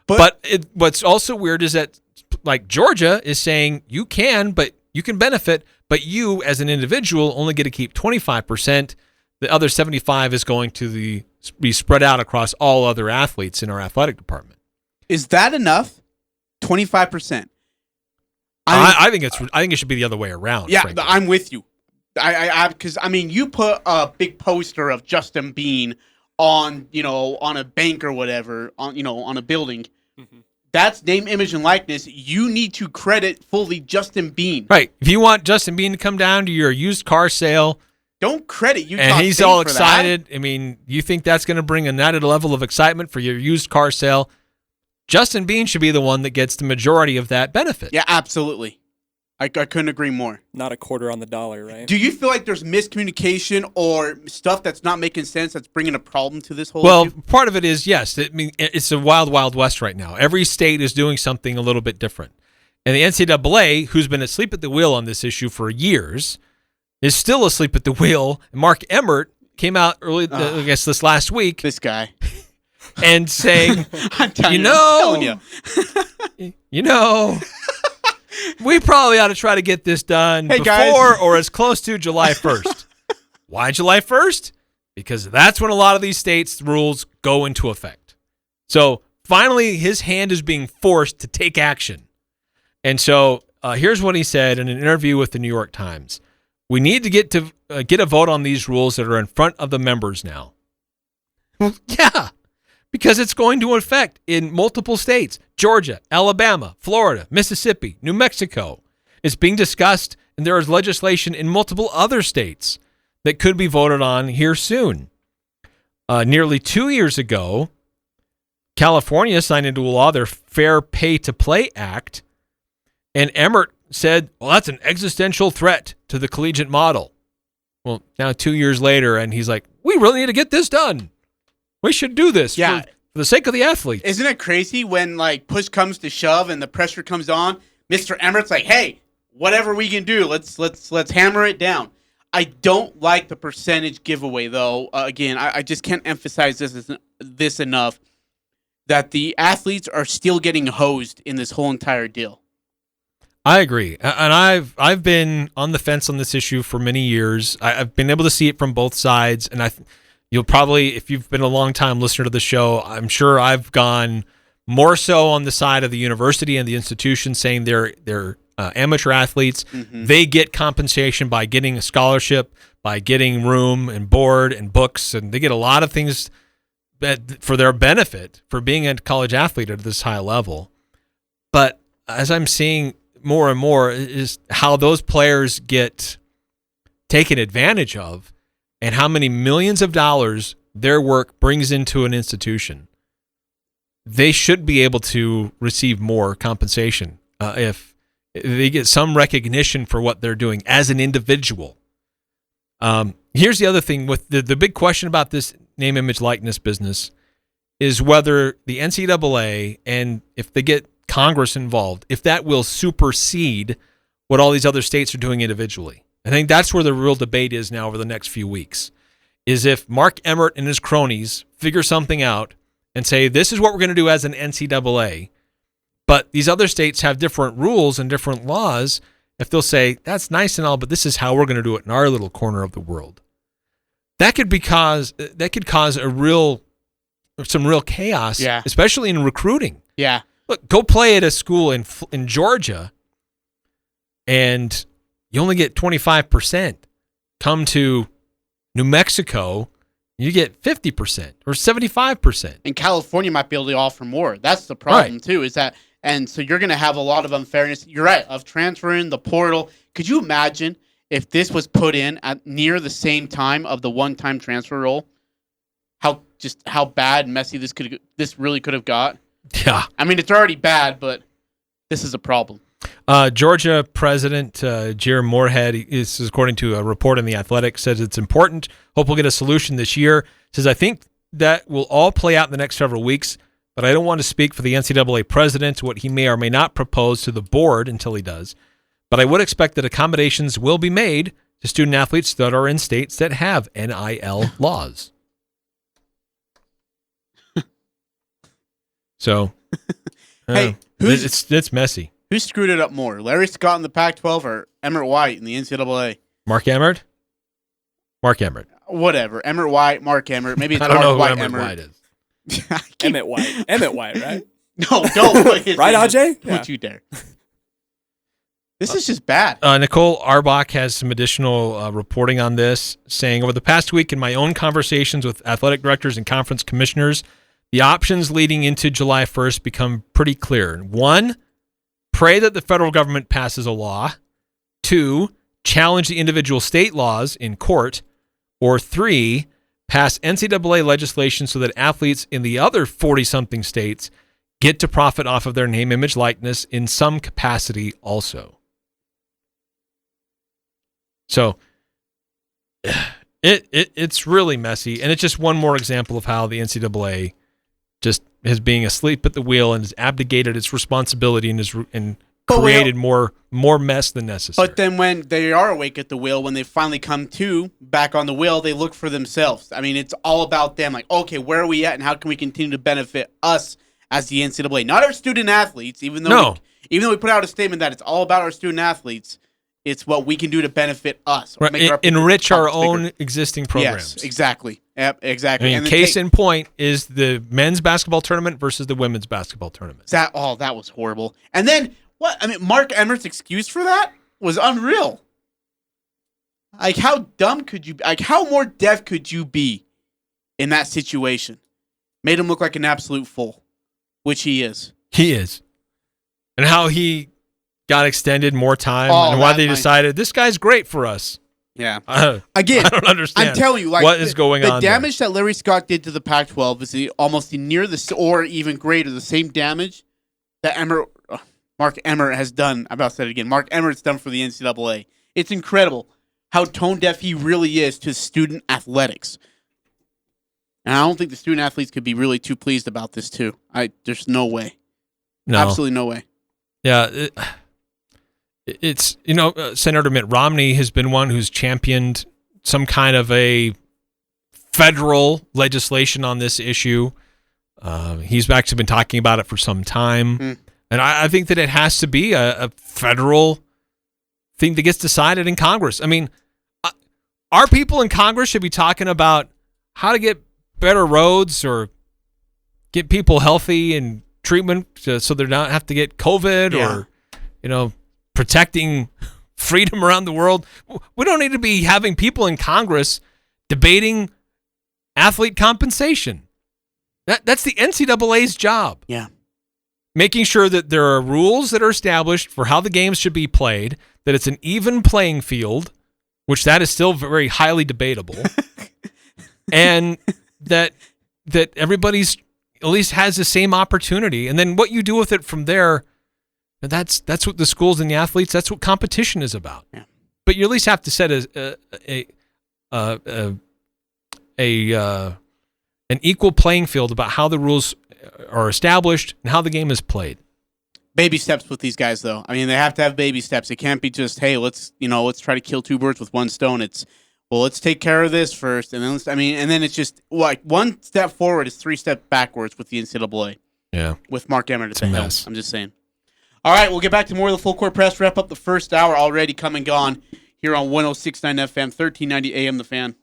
But what's also weird is that, like, Georgia is saying you can benefit, but you as an individual only get to keep 25%. The other 75% is going to be spread out across all other athletes in our athletic department. Is that enough? 25%. I think it should be the other way around. Yeah, frankly. I'm with you. Because you put a big poster of Justin Bean on a bank or whatever, on a building. Mm-hmm. That's name, image, and likeness. You need to credit fully Justin Bean. Right. If you want Justin Bean to come down to your used car sale, don't credit Utah and he's State all for excited. That. I mean, you think that's going to bring an added level of excitement for your used car sale? Justin Bean should be the one that gets the majority of that benefit. Yeah, absolutely. I couldn't agree more. Not a quarter on the dollar, right? Do you feel like there's miscommunication or stuff that's not making sense that's bringing a problem to this whole issue? Part of it is, yes. I mean, it's a wild, wild west right now. Every state is doing something a little bit different. And the NCAA, who's been asleep at the wheel on this issue for years, is still asleep at the wheel. And Mark Emmert came out early, I guess this last week. This guy. And saying, I'm telling you. We probably ought to try to get this done before or as close to July 1st. Why July 1st? Because that's when a lot of these states' rules go into effect. So finally, his hand is being forced to take action. And so here's what he said in an interview with the New York Times. We need to get a vote on these rules that are in front of the members now. Well, yeah. Because it's going to affect in multiple states, Georgia, Alabama, Florida, Mississippi, New Mexico. It's being discussed, and there is legislation in multiple other states that could be voted on here soon. Nearly 2 years ago, California signed into law their Fair Pay to Play Act, and Emmert said, well, that's an existential threat to the collegiate model. Well, now 2 years later, and he's like, we really need to get this done. We should do this for the sake of the athletes. Isn't it crazy when like push comes to shove and the pressure comes on? Mr. Emmert's like, hey, whatever we can do, let's hammer it down. I don't like the percentage giveaway though. Again, I just can't emphasize this enough that the athletes are still getting hosed in this whole entire deal. I agree, and I've been on the fence on this issue for many years. I've been able to see it from both sides, and you'll probably, if you've been a long-time listener to the show, I'm sure I've gone more so on the side of the university and the institution saying they're amateur athletes. Mm-hmm. They get compensation by getting a scholarship, by getting room and board and books, and they get a lot of things for their benefit for being a college athlete at this high level. But as I'm seeing more and more is how those players get taken advantage of, and how many millions of dollars their work brings into an institution. They should be able to receive more compensation if they get some recognition for what they're doing as an individual. Here's the other thing with the big question about this name, image, likeness business is whether the NCAA, and if they get Congress involved, if that will supersede what all these other states are doing individually. I think that's where the real debate is now over the next few weeks, is if Mark Emmert and his cronies figure something out and say, this is what we're going to do as an NCAA, but these other states have different rules and different laws, if they'll say, that's nice and all, but this is how we're going to do it in our little corner of the world. That could cause some real chaos, especially in recruiting. Yeah. Look, go play at a school in Georgia, and you only get 25%. Come to New Mexico, you get 50% or 75%. And California might be able to offer more. That's the problem too, is that, and so you're going to have a lot of unfairness. You're right, of transferring the portal. Could you imagine if this was put in at near the same time of the one-time transfer rule? How bad and messy this really could have got? Yeah. I mean, it's already bad, but this is a problem. Georgia President Jerry Moorhead, is according to a report in The Athletic, says it's important. Hope we'll get a solution this year. Says, I think that will all play out in the next several weeks, but I don't want to speak for the NCAA president, what he may or may not propose to the board until he does. But I would expect that accommodations will be made to student athletes that are in states that have NIL laws. So, hey, it's messy. Who screwed it up more, Larry Scott in the Pac-12 or Emmert White in the NCAA? Mark Emmert. Whatever. Emmert White, Mark Emmert. Maybe it's I don't know who White Emmert White is. Emmett White, right? No, don't put his right, Ajay? Don't you dare. This is just bad. Nicole Arbach has some additional reporting on this, saying, over the past week in my own conversations with athletic directors and conference commissioners, the options leading into July 1st become pretty clear. 1, pray that the federal government passes a law. 2, challenge the individual state laws in court. Or 3, pass NCAA legislation so that athletes in the other 40-something states get to profit off of their name, image, likeness in some capacity also. So it's really messy, and it's just one more example of how the NCAA just is being asleep at the wheel and has abdicated its responsibility and created more mess than necessary. But then when they are awake at the wheel, when they finally come to back on the wheel, they look for themselves. I mean, it's all about them. Like, okay, where are we at, and how can we continue to benefit us as the NCAA? Not our student athletes, even though we put out a statement that it's all about our student athletes. It's what we can do to benefit us. Right. Enrich our own existing programs. Yes, exactly. Yep, exactly. I mean, case in point is the men's basketball tournament versus the women's basketball tournament. That was horrible. And then what? I mean, Mark Emmert's excuse for that was unreal. Like, how dumb could you? Like, how more deaf could you be in that situation? Made him look like an absolute fool, which he is. He is. And how he got extended more time, and why they decided this guy's great for us. Yeah. Again, I don't understand. I'm telling you, like, what is going on. The damage that Larry Scott did to the Pac-12 is almost near or even greater, the same damage that Mark Emmert has done. I'm about to say it again. Mark Emmert's done for the NCAA. It's incredible how tone deaf he really is to student athletics. And I don't think the student athletes could be really too pleased about this too. There's no way. No. Absolutely no way. Yeah. It's, Senator Mitt Romney has been one who's championed some kind of a federal legislation on this issue. He's actually been talking about it for some time. And I think that it has to be a federal thing that gets decided in Congress. I mean, our people in Congress should be talking about how to get better roads or get people healthy and treatment so they don't have to get COVID or, protecting freedom around the world. We don't need to be having people in Congress debating athlete compensation. That's the NCAA's job. Yeah. Making sure that there are rules that are established for how the games should be played, that it's an even playing field, which that is still very highly debatable, and that everybody's at least has the same opportunity. And then what you do with it from there, that's what the schools and the athletes, that's what competition is about. Yeah. But you at least have to set an equal playing field about how the rules are established and how the game is played. Baby steps with these guys, though. I mean, they have to have baby steps. It can't be just, hey, let's try to kill two birds with one stone. It's, well, let's take care of this first, and then it's just like one step forward is 3 steps backwards with the NCAA. Yeah, with Mark Emmert at the helm. I'm just saying. All right, we'll get back to more of the Full Court Press. Wrap up the first hour already come and gone here on 106.9 FM, 1390 AM. The Fan.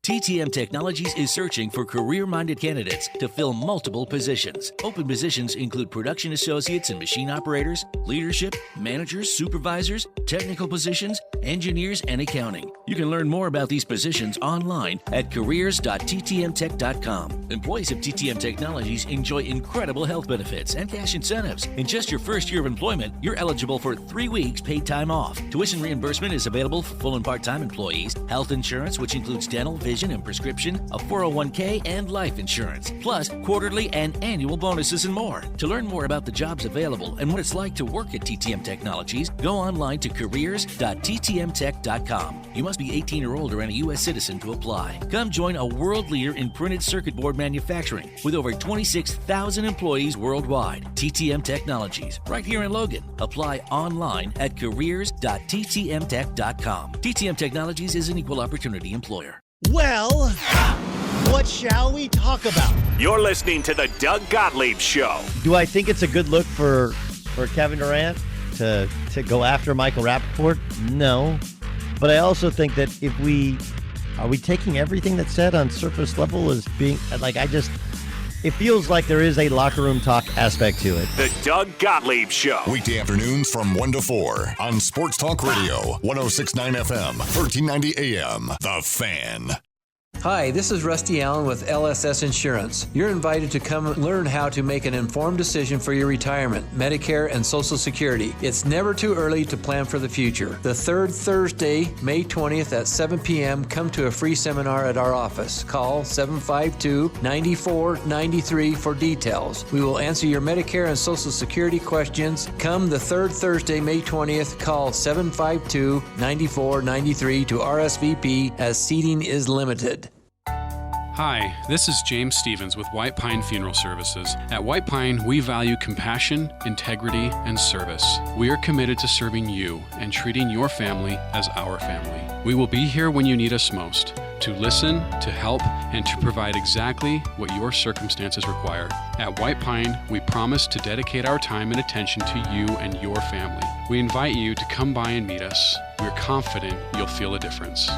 TTM Technologies is searching for career-minded candidates to fill multiple positions. Open positions include production associates and machine operators, leadership, managers, supervisors, technical positions, engineers, and accounting. You can learn more about these positions online at careers.ttmtech.com. Employees of TTM Technologies enjoy incredible health benefits and cash incentives. In just your first year of employment, you're eligible for 3 weeks paid time off. Tuition reimbursement is available for full and part-time employees. Health insurance, which includes dental, vision, and prescription, a 401k, and life insurance, plus quarterly and annual bonuses and more. To learn more about the jobs available and what it's like to work at TTM Technologies, go online to careers.ttmtech.com. You must be 18 or older and a U.S. citizen to apply. Come join a world leader in printed circuit board manufacturing with over 26,000 employees worldwide. TTM Technologies, right here in Logan. Apply online at careers.ttmtech.com. TTM Technologies is an equal opportunity employer. Well, what shall we talk about? You're listening to the Doug Gottlieb Show. Do I think it's a good look for Kevin Durant to go after Michael Rappaport? No. But I also think that are we taking everything that's said on surface level as being, like, it feels like there is a locker room talk aspect to it. The Doug Gottlieb Show. Weekday afternoons from 1 to 4 on Sports Talk Radio, 106.9 FM, 1390 AM. The Fan. Hi, this is Rusty Allen with LSS Insurance. You're invited to come learn how to make an informed decision for your retirement, Medicare, and Social Security. It's never too early to plan for the future. The third Thursday, May 20th at 7 p.m., come to a free seminar at our office. Call 752-9493 for details. We will answer your Medicare and Social Security questions. Come the third Thursday, May 20th, call 752-9493 to RSVP as seating is limited. Hi, this is James Stevens with White Pine Funeral Services. At White Pine, we value compassion, integrity, and service. We are committed to serving you and treating your family as our family. We will be here when you need us most, to listen, to help, and to provide exactly what your circumstances require. At White Pine, we promise to dedicate our time and attention to you and your family. We invite you to come by and meet us. We're confident you'll feel a difference.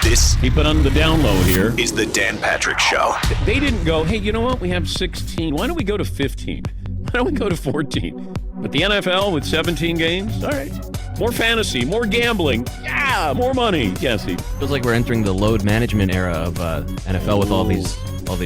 This, keep it on the down low here, is the Dan Patrick Show. They didn't go, hey, you know what? We have 16. Why don't we go to 15? Why don't we go to 14? But the NFL with 17 games? All right. More fantasy, more gambling. Yeah, more money. Cassie. Feels like we're entering the load management era of NFL with all these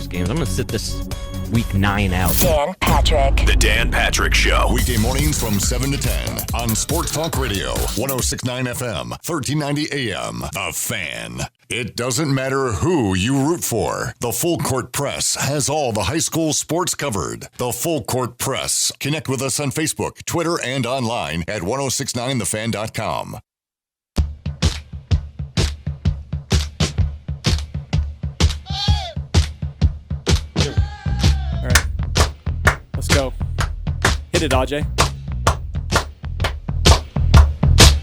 games. I'm going to sit this week 9 out. Dan Patrick. The Dan Patrick Show. Weekday mornings from 7 to 10 on Sports Talk Radio, 106.9 FM, 1390 AM. The Fan. It doesn't matter who you root for. The Full Court Press has all the high school sports covered. The Full Court Press. Connect with us on Facebook, Twitter, and online at 1069thefan.com. Let's go. Hit it, Ajay.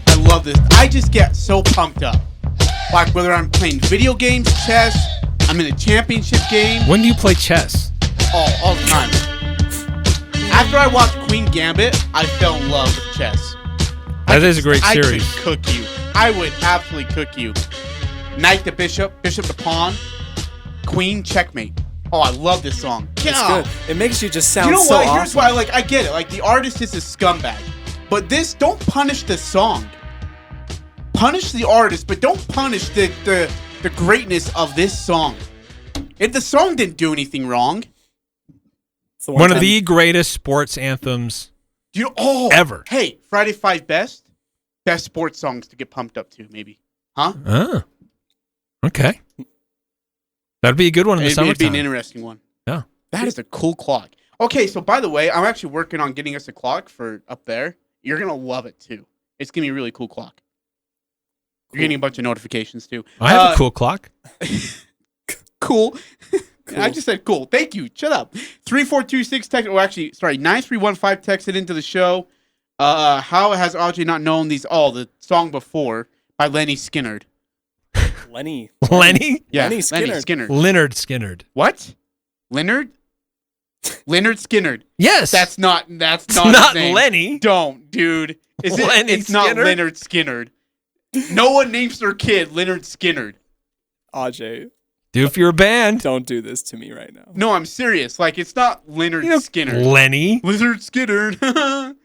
I love this. I just get so pumped up. Like whether I'm playing video games, chess, I'm in a championship game. When do you play chess? All the time. After I watched Queen Gambit, I fell in love with chess. That is a great series. I could cook you. I would absolutely cook you. Knight to bishop, bishop to pawn, queen, checkmate. Oh, I love this song. It's good. It makes you just sound so awesome. You know what? awesome. Here's why. I get it. Like, the artist is a scumbag. But this, don't punish the song. Punish the artist, but don't punish the greatness of this song. If the song didn't do anything wrong. One of the greatest sports anthems ever. Hey, Friday 5 best sports songs to get pumped up to, maybe. Huh? Oh. Okay. That'd be a good one in the summertime. It'd be an interesting one. Yeah. That is a cool clock. Okay, so by the way, I'm actually working on getting us a clock for up there. You're going to love it, too. It's going to be a really cool clock. You're getting a bunch of notifications, too. I have a cool clock. Cool. I just said cool. Thank you. Shut up. 3426 text. Oh, actually, sorry. 9315 texted into the show. How has Ajay not known the song before by Lenny Skinnerd? Lenny? Yeah, Lenny Skinnerd. Leonard Skinnerd. What? Leonard Skinnerd. Yes. That's not not his name. Lenny. Don't, dude. Lenny It's not Skinnerd? Leonard Skinnerd. No one names their kid Leonard Skinnerd. Ajay. Do it for your band. Don't do this to me right now. No, I'm serious. Like, it's not Leonard Skinnerd. Lenny. Leonard Skinnerd.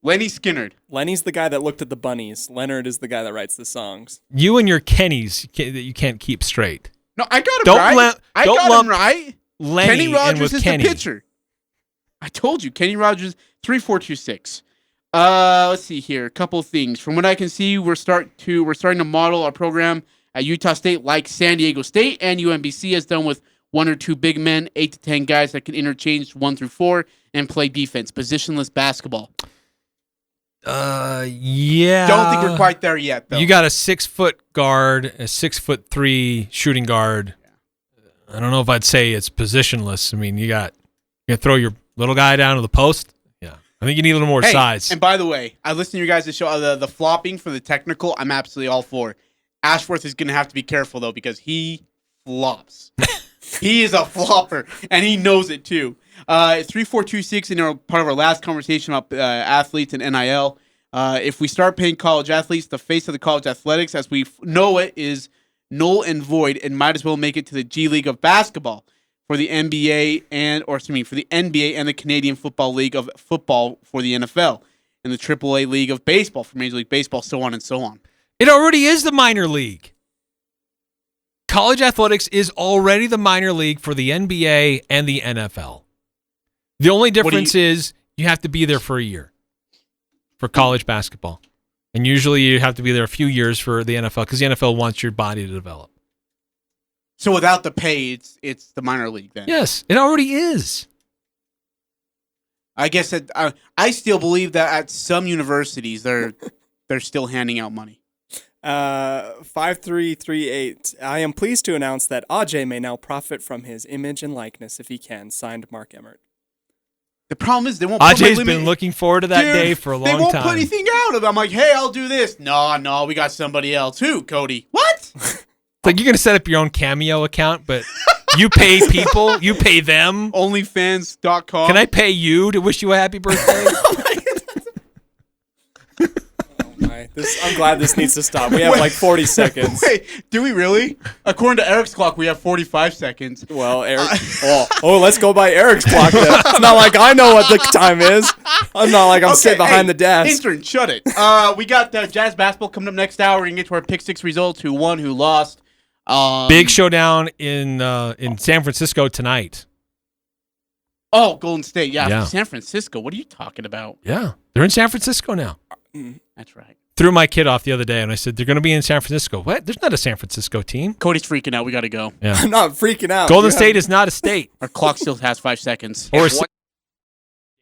Lenny Skinnerd. Lenny's the guy that looked at the bunnies. Leonard is the guy that writes the songs. You and your Kennys that you can't keep straight. No, I got him right. I got him right. Lenny Kenny Rogers in with is Kenny. the pitcher. I told you, Kenny Rogers, 3426. Let's see here. A couple of things. From what I can see, we're starting to model our program at Utah State like San Diego State and UMBC has done with 1 or 2 big men, 8 to 10 guys that can interchange 1 through 4 and play defense, positionless basketball. Yeah. Don't think we're quite there yet, though. You got a 6-foot guard, a 6'3" shooting guard. Yeah. I don't know if I'd say it's positionless. I mean, you throw your little guy down to the post. Yeah, I think you need a little more size. And by the way, I listened to your guys' show. The flopping for the technical, I'm absolutely all for. Ashworth is going to have to be careful though because he flops. He is a flopper, and he knows it too. 3426 in part of our last conversation about athletes and NIL. If we start paying college athletes, the face of the college athletics, as we know it, is null and void, and might as well make it to the G League of basketball for the NBA for the NBA and the Canadian Football League of football for the NFL, and the AAA League of baseball for Major League Baseball, so on and so on. It already is the minor league. college athletics is already the minor league for the NBA and the NFL. The only difference is you have to be there for a year for college basketball. And usually you have to be there a few years for the NFL because the NFL wants your body to develop. So without the pay, it's the minor league then? Yes, it already is. I guess I still believe that at some universities they're still handing out money. 5338. I am pleased to announce that Ajay may now profit from his image and likeness if he can. Signed, Mark Emmert. The problem is they won't. Ajay's been looking forward to that day for a long time. They won't put anything out of it. I'm like, hey, I'll do this. No, we got somebody else. Who, Cody? What? It's like you're going to set up your own Cameo account, but you pay people. You pay them. Onlyfans.com. Can I pay you to wish you a happy birthday? I'm glad this needs to stop. We have like 40 seconds. Wait, do we really? According to Eric's clock, we have 45 seconds. Well, Eric. Let's go by Eric's clock then. It's not like I know what the time is. I'm not like I'm sitting behind the desk. Intern, shut it. We got Jazz basketball coming up next hour. We're going to get to our pick six results, who won, who lost. Big showdown in San Francisco tonight. Oh, Golden State. Yeah, San Francisco. What are you talking about? Yeah, they're in San Francisco now. That's right. Threw my kid off the other day, and I said, they're going to be in San Francisco. What? There's not a San Francisco team. Cody's freaking out. We got to go. Yeah. I'm not freaking out. Golden State is not a state. Our clock still has 5 seconds.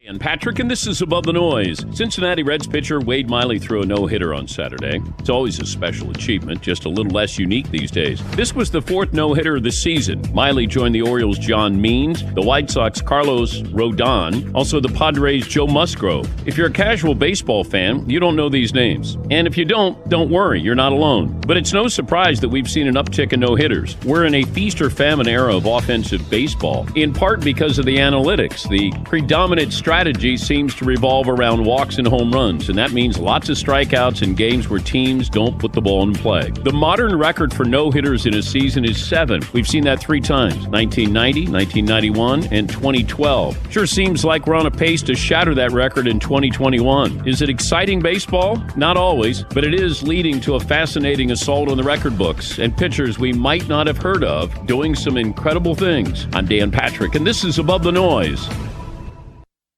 And Patrick, and this is Above the Noise. Cincinnati Reds pitcher Wade Miley threw a no-hitter on Saturday. It's always a special achievement, just a little less unique these days. This was the 4th no-hitter of the season. Miley joined the Orioles' John Means, the White Sox' Carlos Rodon, also the Padres' Joe Musgrove. If you're a casual baseball fan, you don't know these names. And if you don't worry, you're not alone. But it's no surprise that we've seen an uptick in no-hitters. We're in a feast-or-famine era of offensive baseball, in part because of the analytics. The predominant strategy seems to revolve around walks and home runs, and that means lots of strikeouts in games where teams don't put the ball in play. The modern record for no-hitters in a season is 7. We've seen that 3 times, 1990, 1991, and 2012. Sure seems like we're on a pace to shatter that record in 2021. Is it exciting baseball? Not always, but it is leading to a fascinating assault on the record books and pitchers we might not have heard of doing some incredible things. I'm Dan Patrick, and this is Above the Noise.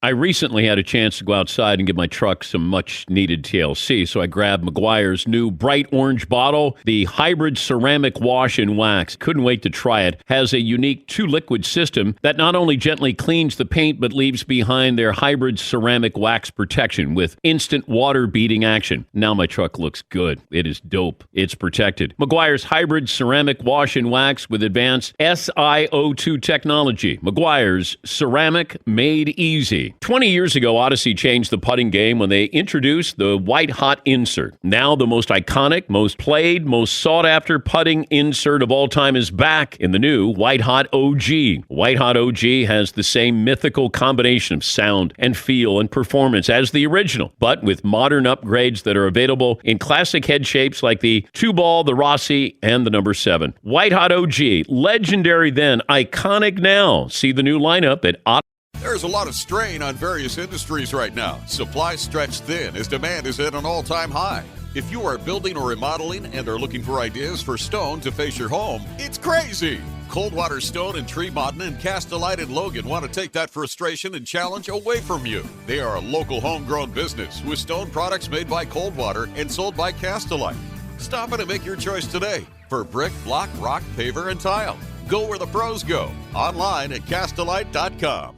I recently had a chance to go outside and give my truck some much-needed TLC, so I grabbed Meguiar's new bright orange bottle, the hybrid ceramic wash and wax. Couldn't wait to try it. Has a unique 2-liquid system that not only gently cleans the paint, but leaves behind their hybrid ceramic wax protection with instant water-beating action. Now my truck looks good. It is dope. It's protected. Meguiar's hybrid ceramic wash and wax with advanced SiO2 technology. Meguiar's ceramic made easy. 20 years ago, Odyssey changed the putting game when they introduced the White Hot insert. Now the most iconic, most played, most sought-after putting insert of all time is back in the new White Hot OG. White Hot OG has the same mythical combination of sound and feel and performance as the original, but with modern upgrades that are available in classic head shapes like the 2-ball, the Rossi, and the number 7. White Hot OG, legendary then, iconic now. See the new lineup at Odyssey. There's a lot of strain on various industries right now. Supplies stretched thin as demand is at an all-time high. If you are building or remodeling and are looking for ideas for stone to face your home, it's crazy. Coldwater Stone in Tremont and Castellite and Logan want to take that frustration and challenge away from you. They are a local homegrown business with stone products made by Coldwater and sold by Castellite. Stop in and make your choice today for brick, block, rock, paver, and tile. Go where the pros go. Online at Castellite.com.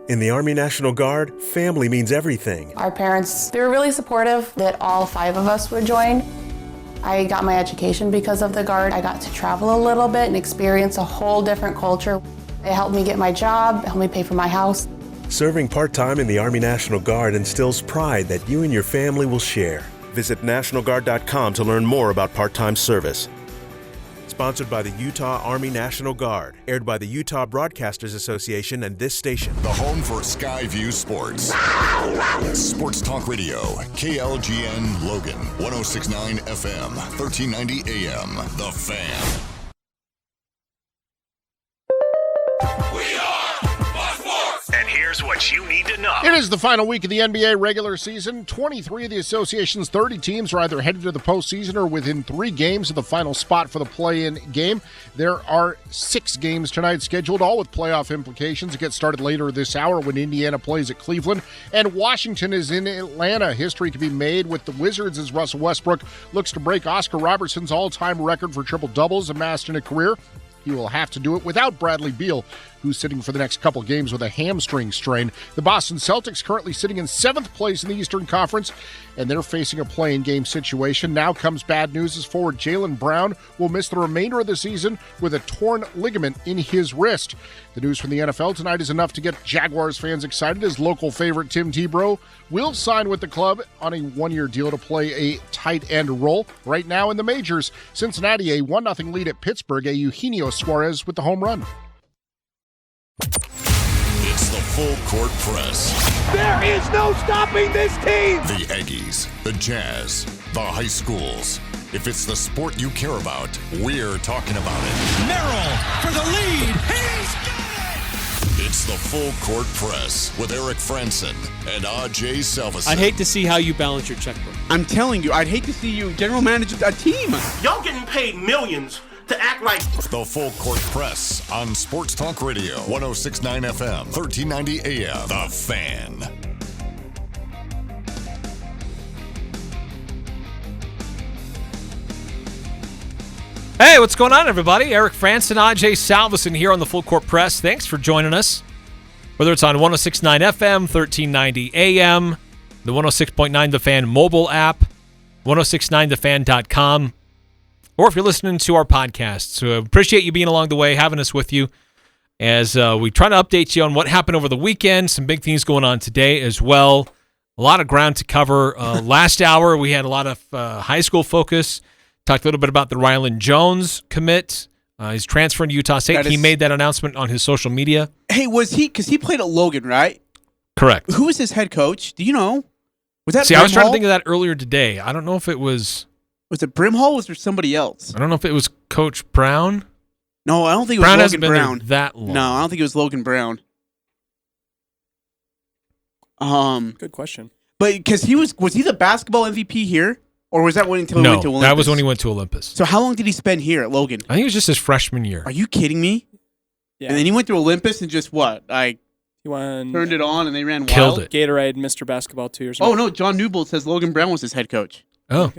In the Army National Guard, family means everything. Our parents, they were really supportive that all 5 of us would join. I got my education because of the Guard. I got to travel a little bit and experience a whole different culture. It helped me get my job, it helped me pay for my house. Serving part-time in the Army National Guard instills pride that you and your family will share. Visit NationalGuard.com to learn more about part-time service. Sponsored by the Utah Army National Guard. Aired by the Utah Broadcasters Association and this station. The home for Skyview Sports. Sports Talk Radio. KLGN Logan. 106.9 FM. 1390 AM. The Fan. We are Fox Sports. And here's Here's what you need to know. It is the final week of the NBA regular season. 23 of the association's 30 teams are either headed to the postseason or within 3 games of the final spot for the play-in game. There are 6 games tonight scheduled, all with playoff implications. It gets started later this hour when Indiana plays at Cleveland, and Washington is in Atlanta. History can be made with the Wizards as Russell Westbrook looks to break Oscar Robertson's all-time record for triple-doubles amassed in a career. He will have to do it without Bradley Beal, who's sitting for the next couple games with a hamstring strain. The Boston Celtics currently sitting in 7th place in the Eastern Conference, and they're facing a play-in game situation. Now comes bad news as forward Jaylen Brown will miss the remainder of the season with a torn ligament in his wrist. The news from the NFL tonight is enough to get Jaguars fans excited as local favorite Tim Tebow will sign with the club on a 1-year deal to play a tight end role. Right now in the majors, Cincinnati a 1-0 lead at Pittsburgh, a Eugenio Suarez with the home run. It's the Full Court Press. There is no stopping this team. The Aggies, the Jazz, the high schools. If it's the sport you care about, we're talking about it. Merrill for the lead. He's got it. It's the Full Court Press with Eric Frandsen and Ajay Salvesen. I'd hate to see how you balance your checkbook. I'm telling you, I'd hate to see you general manage a team. Y'all getting paid millions to act like The Full Court Press on Sports Talk Radio, 106.9 FM, 1390 AM. The Fan. Hey, what's going on, everybody? Eric Frandsen, Ajay Salvesen here on the Full Court Press. Thanks for joining us. Whether it's on 106.9 FM, 1390 AM, the 106.9 The Fan mobile app, 1069thefan.com, or if you're listening to our podcast. So appreciate you being along the way, having us with you as we try to update you on what happened over the weekend. Some big things going on today as well. A lot of ground to cover. Last hour, we had a lot of high school focus. Talked a little bit about the Rylan Jones commit. He's transferring to Utah State. He made that announcement on his social media. Hey, was he, because he played at Logan, right? Correct. Who was his head coach? Do you know? Was that I was trying to Brimhall? think of that earlier today. I don't know if it was... Was it Brimhall or was there somebody else? I don't know if it was Coach Brown. No, I don't think it was Brown Logan hasn't been Brown. there that long. No, I don't think it was Logan Brown. Good question. But because was he the basketball MVP here? Or was that until he went to Olympus? That was when he went to Olympus. So how long did he spend here at Logan? I think it was just his freshman year. Are you kidding me? Yeah. And then he went to Olympus and just what? He won, turned it on and they ran Killed wild? it. Gatorade Mr. Basketball 2 years ago. Oh, no, John Newbold says Logan Brown was his head coach. Oh.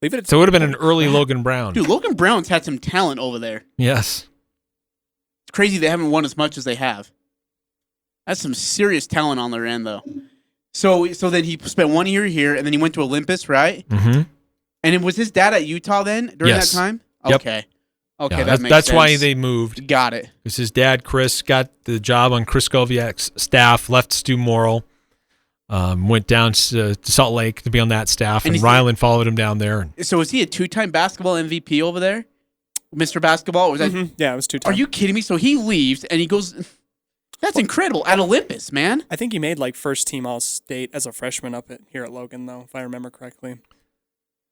Leave it. So it would have been an early Logan Brown. Dude, Logan Brown's had some talent over there. Yes. It's crazy they haven't won as much as they have. That's some serious talent on their end, though. So then he spent 1 year here, and then he went to Olympus, right? Mm-hmm. And was his dad at Utah then during that time? Yep. Okay. Okay, Yeah, that makes that's sense. why they moved. Got it. Because his dad, Chris, got the job on Chris Koviak's staff, left Stu Morrill, went down to Salt Lake to be on that staff, and Rylan followed him down there. So was he a 2-time basketball MVP over there? Mr. Basketball? Was that? Mm-hmm. Yeah, it was 2 times. Are you kidding me? So he leaves, and he goes... That's incredible. At Olympus, man. I think he made first team All-State as a freshman here at Logan, though, if I remember correctly.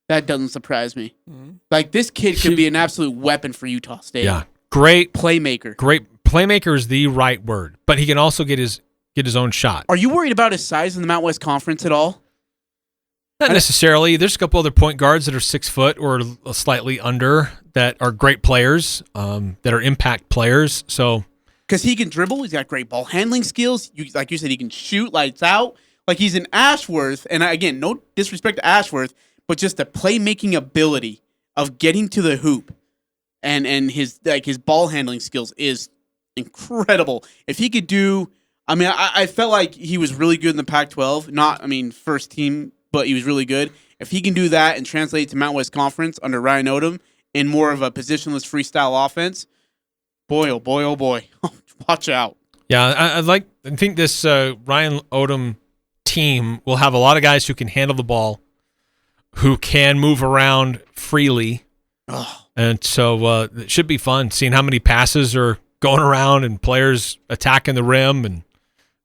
That doesn't surprise me. Mm-hmm. This kid could be an absolute weapon for Utah State. Yeah. Great playmaker. Great playmaker is the right word, but he can also get his own shot. Are you worried about his size in the Mountain West Conference at all? Not necessarily. There's a couple other point guards that are 6 foot or slightly under that are great players, that are impact players. So, because he can dribble, he's got great ball handling skills. Like you said, he can shoot lights out. He's an Ashworth, and again, no disrespect to Ashworth, but just the playmaking ability of getting to the hoop and his ball handling skills is incredible. If he could do, I felt like he was really good in the Pac-12. Not, first team, but he was really good. If he can do that and translate it to Mountain West Conference under Ryan Odom in more of a positionless freestyle offense, boy, oh boy, oh boy, watch out. Yeah, I think this Ryan Odom team will have a lot of guys who can handle the ball, who can move around freely. And so it should be fun seeing how many passes are going around and players attacking the rim, and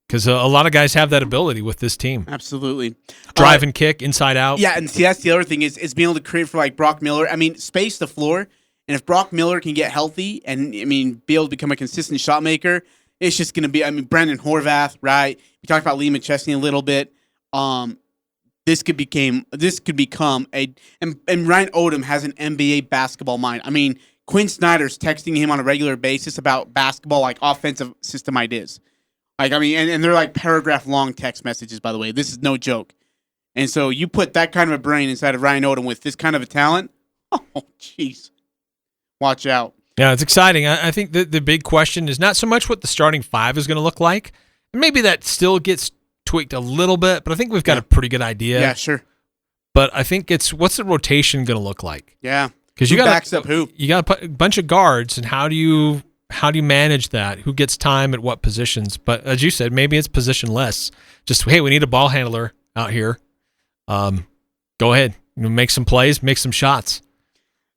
because a lot of guys have that ability with this team. Absolutely. Drive and kick, inside out. Yeah, and see, that's the other thing is being able to create for Brock Miller. Space the floor, and if Brock Miller can get healthy and be able to become a consistent shot maker, it's just going to be, I mean, Brandon Horvath, right? We talked about Lee McChesney a little bit. This could become and Ryan Odom has an NBA basketball mind. I mean, Quinn Snyder's texting him on a regular basis about basketball, like offensive system ideas. Like, I mean, and they're like paragraph long text messages, by the way. This is no joke. And so you put that kind of a brain inside of Ryan Odom with this kind of a talent. Oh, jeez. Watch out. Yeah, it's exciting. I think the big question is not so much what the starting five is going to look like. Maybe that still gets tweaked a little bit, but I think we've got a pretty good idea. Yeah, sure. But I think it's what's the rotation going to look like? Yeah. Because you got a bunch of guards, and how do you manage that? Who gets time at what positions? But as you said, maybe it's positionless. Just, hey, we need a ball handler out here. Go ahead, make some plays, make some shots.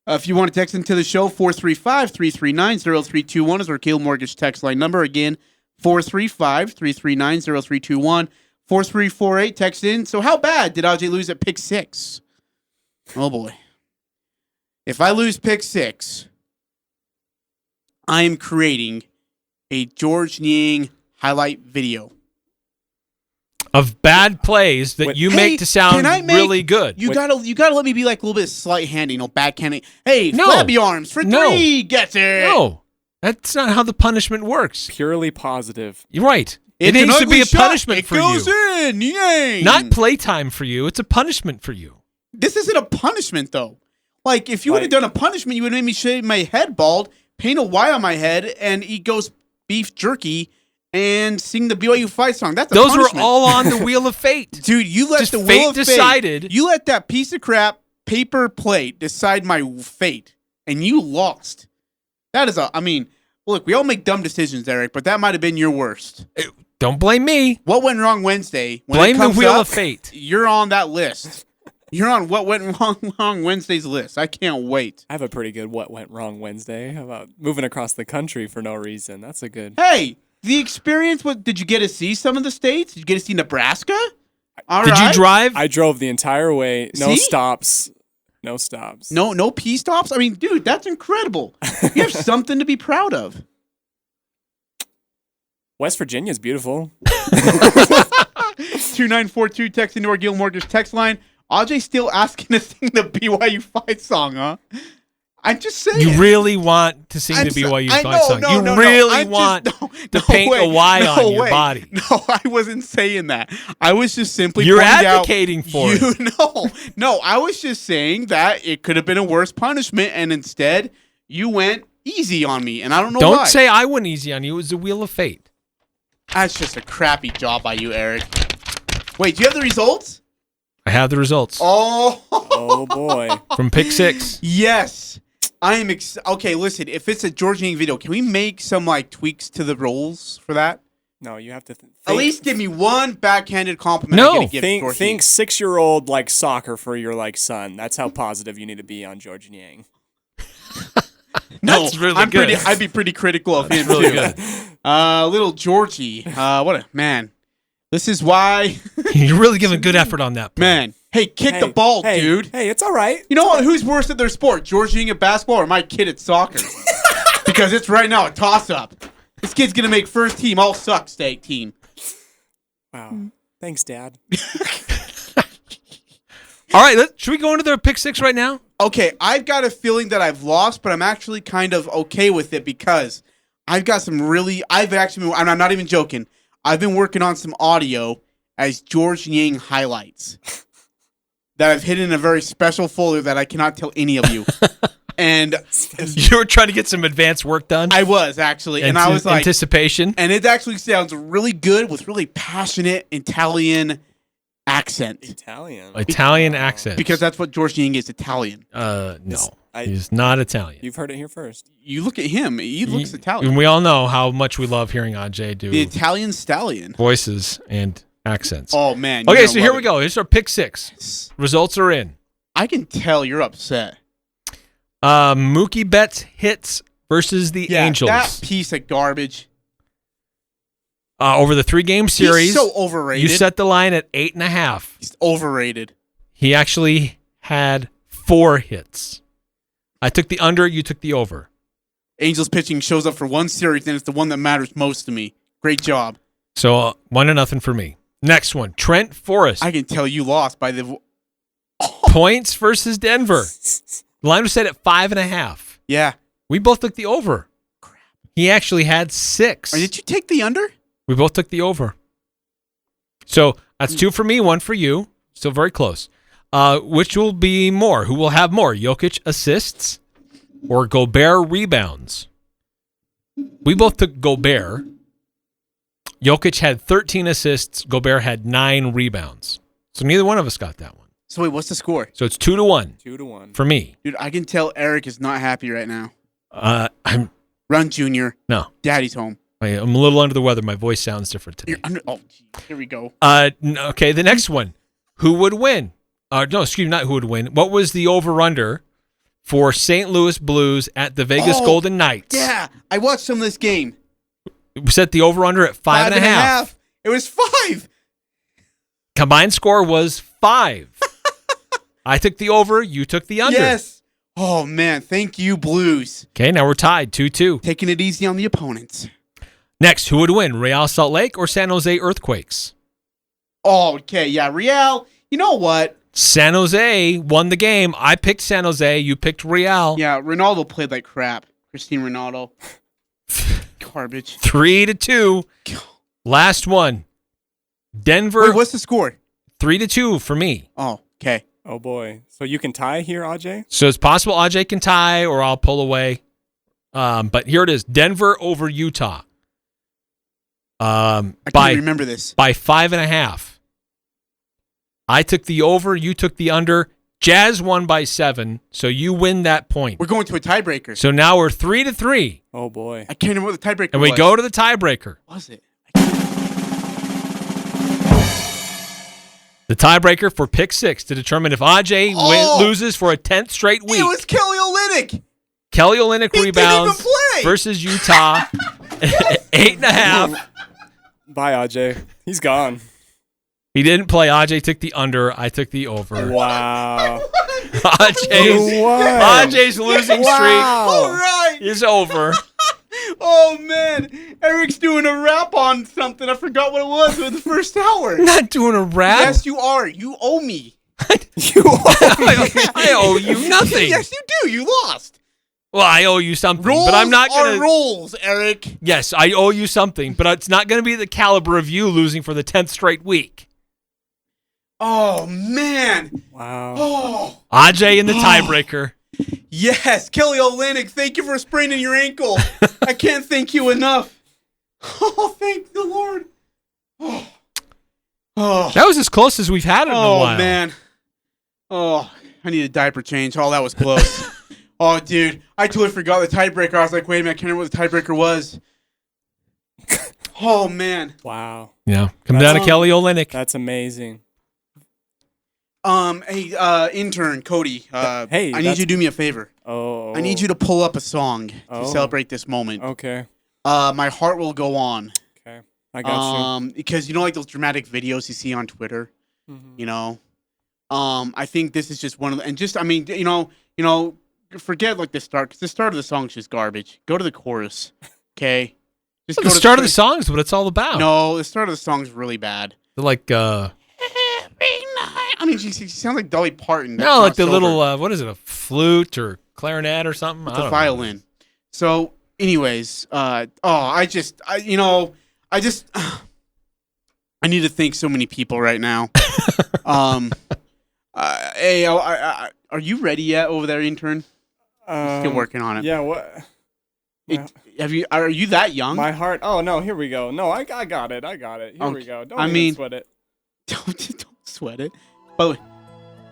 If you want to text into the show, 435-339-0321 is our Cale Mortgage text line number. Again, 435-339-0321. 4348, text in. So how bad did Ajay lose at pick 6? Oh, boy. If I lose pick 6, I am creating a George Niang highlight video. Of bad plays that you make to sound really good. You gotta let me be like a little bit slight-handed, backhanding. Hey, flabby arms for 3, gets it. No, that's not how the punishment works. Purely positive. You're right. It It's an needs to be ugly a shot. punishment for you. It goes in, Yang. Not playtime for you. It's a punishment for you. This isn't a punishment, though. Like, if you would have done a punishment, you would have made me shave my head bald, paint a Y on my head, and eat ghost beef jerky, and sing the BYU fight song. That's a punishment. Those were all on the Wheel of Fate. Dude, you let Just the fate Wheel of decided. Fate, you let that piece of crap paper plate decide my fate, and you lost. That is look, we all make dumb decisions, Eric, but that might have been your worst. Don't blame me. What went wrong Wednesday? When Blame it comes the Wheel up, of Fate. You're on that list. You're on what went wrong Wednesday's list. I can't wait. I have a pretty good what went wrong Wednesday. How about moving across the country for no reason? That's a good. Hey, the experience, did you get to see some of the states? Did you get to see Nebraska? Did you drive? I drove the entire way. No See? stops. No stops. No P stops? I mean, dude, that's incredible. You have something to be proud of. West Virginia's beautiful. 2942 text into our Gil Mortgage text line. Ajay still asking to sing the BYU fight song, huh? I'm just saying. You really want to sing the BYU fight song. You really want to paint a Y on your body. No, I wasn't saying that. I was just simply You're pointing advocating for it. No, I was just saying that it could have been a worse punishment, and instead you went easy on me, and I don't know why. Don't say I went easy on you. It was the Wheel of Fate. That's just a crappy job by you, Eric. Wait, do you have the results? I have the results. Oh boy. From pick 6. Yes. I am okay, listen, if it's a George Niang video, can we make some tweaks to the rules for that? No, you have to at least give me one backhanded compliment. No, I'm gonna give think George 6-year-old soccer for your son. That's how positive you need to be on George Niang. No, that's really good. I'd be pretty critical of him really too. Good. Little Georgie, what a man. This is why you're really giving good effort on that. Man, hey, kick the ball, dude. Hey, it's all right. You know what? Who's worse at their sport, George Niang at basketball or my kid at soccer? Because it's right now a toss-up. This kid's gonna make first team, all suck state team. Wow. Thanks, Dad. All right, should we go into the pick 6 right now? Okay, I've got a feeling that I've lost, but I'm actually kind of okay with it because I've got some and I'm not even joking, I've been working on some audio as George Niang highlights that I've hidden in a very special folder that I cannot tell any of you. And you were trying to get some advanced work done? I was, actually. And I was like... Anticipation? And it actually sounds really good with really passionate Italian accent. Italian accent. Because that's what George Niang is, Italian. No. He's not Italian. You've heard it here first. You look at him. He looks Italian. And we all know how much we love hearing Ajay do the Italian stallion. Voices and accents. Oh, man. Okay, so here we go. Here's our pick 6. Results are in. I can tell you're upset. Mookie Betts hits versus the Angels. That piece of garbage. Over the 3-game series. He's so overrated. You set the line at 8.5. He's overrated. He actually had 4 hits. I took the under, you took the over. Angels pitching shows up for one series, and it's the one that matters most to me. Great job. So 1-0 for me. Next one, Trent Forrest. I can tell you lost by the Points versus Denver. The line was set at 5.5. Yeah. We both took the over. Crap. He actually had 6. Or did you take the under? We both took the over. So that's 2 for me, 1 for you. Still very close. Which will be more? Who will have more? Jokic assists or Gobert rebounds? We both took Gobert. Jokic had 13 assists. Gobert had 9 rebounds. So neither one of us got that one. So wait, what's the score? So it's 2-1. 2-1 for me. Dude, I can tell Eric is not happy right now. I'm Run, Junior. No. Daddy's home. I'm a little under the weather. My voice sounds different today. Here we go. Okay, the next one. Who would win? No, excuse me, not who would win. What was the over-under for St. Louis Blues at the Vegas Golden Knights? Yeah, I watched some of this game. We set the over-under at 5.5. It was 5. Combined score was 5. I took the over. You took the under. Yes. Oh, man. Thank you, Blues. Okay, now we're tied 2-2. Taking it easy on the opponents. Next, who would win? Real Salt Lake or San Jose Earthquakes? Oh, okay. Yeah, Real. You know what? San Jose won the game. I picked San Jose. You picked Real. Yeah, Ronaldo played like crap. Cristiano Ronaldo. Garbage. 3-2. Last one. Denver. Wait, what's the score? 3-2 for me. Oh, okay. Oh, boy. So you can tie here, Ajay? So it's possible Ajay can tie or I'll pull away. But here it is. Denver over Utah. I can't remember this. By 5.5. I took the over. You took the under. Jazz won by 7, so you win that point. We're going to a tiebreaker. So now we're 3-3. Oh, boy. I can't remember what the tiebreaker And we was. go to the tiebreaker. Was it? The tiebreaker for pick 6 to determine if Ajay loses for a 10th straight week. It was Kelly Olynyk. Kelly Olynyk rebounds didn't even play. versus Utah. 8.5. Bye, Ajay. He's gone. He didn't play. Ajay took the under. I took the over. Wow. Ajay's losing streak All right. is over. Oh, man. Eric's doing a rap on something. I forgot what it was with the first hour. I'm not doing a rap. Yes, you are. You owe me. I owe you nothing. Yes, you do. You lost. Well, I owe you something, Rules but I'm not going are to. rules, Eric. Yes, I owe you something, but it's not going to be the caliber of you losing for the 10th straight week. Oh, man. Wow. Oh. Ajay in the tiebreaker. Yes, Kelly Olynyk, thank you for spraining your ankle. I can't thank you enough. Oh, thank the Lord. Oh. Oh. That was as close as we've had it in a while. Oh, man. Oh, I need a diaper change. Oh, that was close. Oh, dude, I totally forgot the tiebreaker. I was like, wait a minute, I can't remember what the tiebreaker was. Oh, man. Wow. Yeah, come down to Kelly Olynyk. That's amazing. Hey, intern Cody. Hey, I need you to do me a favor. Oh. I need you to pull up a song to celebrate this moment. Okay. My Heart Will Go On. Okay. I got you. Because you know, like those dramatic videos you see on Twitter. Mm-hmm. You know, I think this is just one of the, and just I mean, you know, forget like the start because the start of the song is just garbage. Go to the chorus, okay? Just Well, the start of the song is what it's all about. No, the start of the song is really bad. They're like, I mean, she sounds like Dolly Parton. no, like the little, what is it, a flute or clarinet or something? It's a violin. So, anyways, I need to thank so many people right now. Hey, are you ready yet over there, intern? Still working on it. Yeah. What? Are you that young? My heart. Oh no! Here we go. No, I got it. Here we go. Don't even sweat it. Don't sweat it. But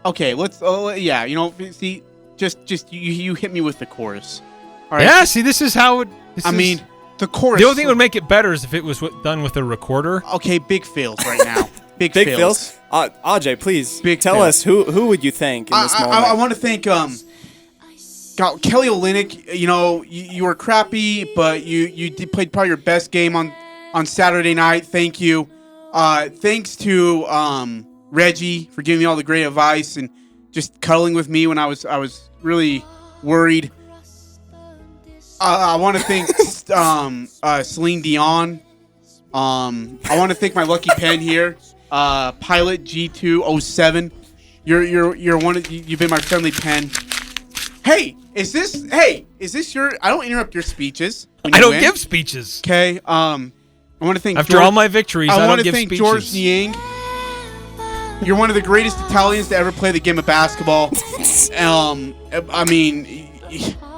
okay, let's. Yeah, you know, see, just you hit me with the chorus. All right. Yeah. See, this is how it. The chorus. The only thing that would make it better is if it was done with a recorder. Okay, big fails right now. Big fails. Ajay, please tell us who would you thank in this moment? I want to thank God, Kelly Olynyk. You know, you were crappy, but you played probably your best game on Saturday night. Thank you. Thanks to Reggie for giving me all the great advice and just cuddling with me when I was really worried. I want to thank Celine Dion. I want to thank my lucky pen here, Pilot G207. You're one of you've been my friendly pen. Hey, is this your? I don't interrupt your speeches. I don't give speeches. Okay. I want to thank after all my victories. I don't give speeches. I want to thank George Niang. You're one of the greatest Italians to ever play the game of basketball. I mean,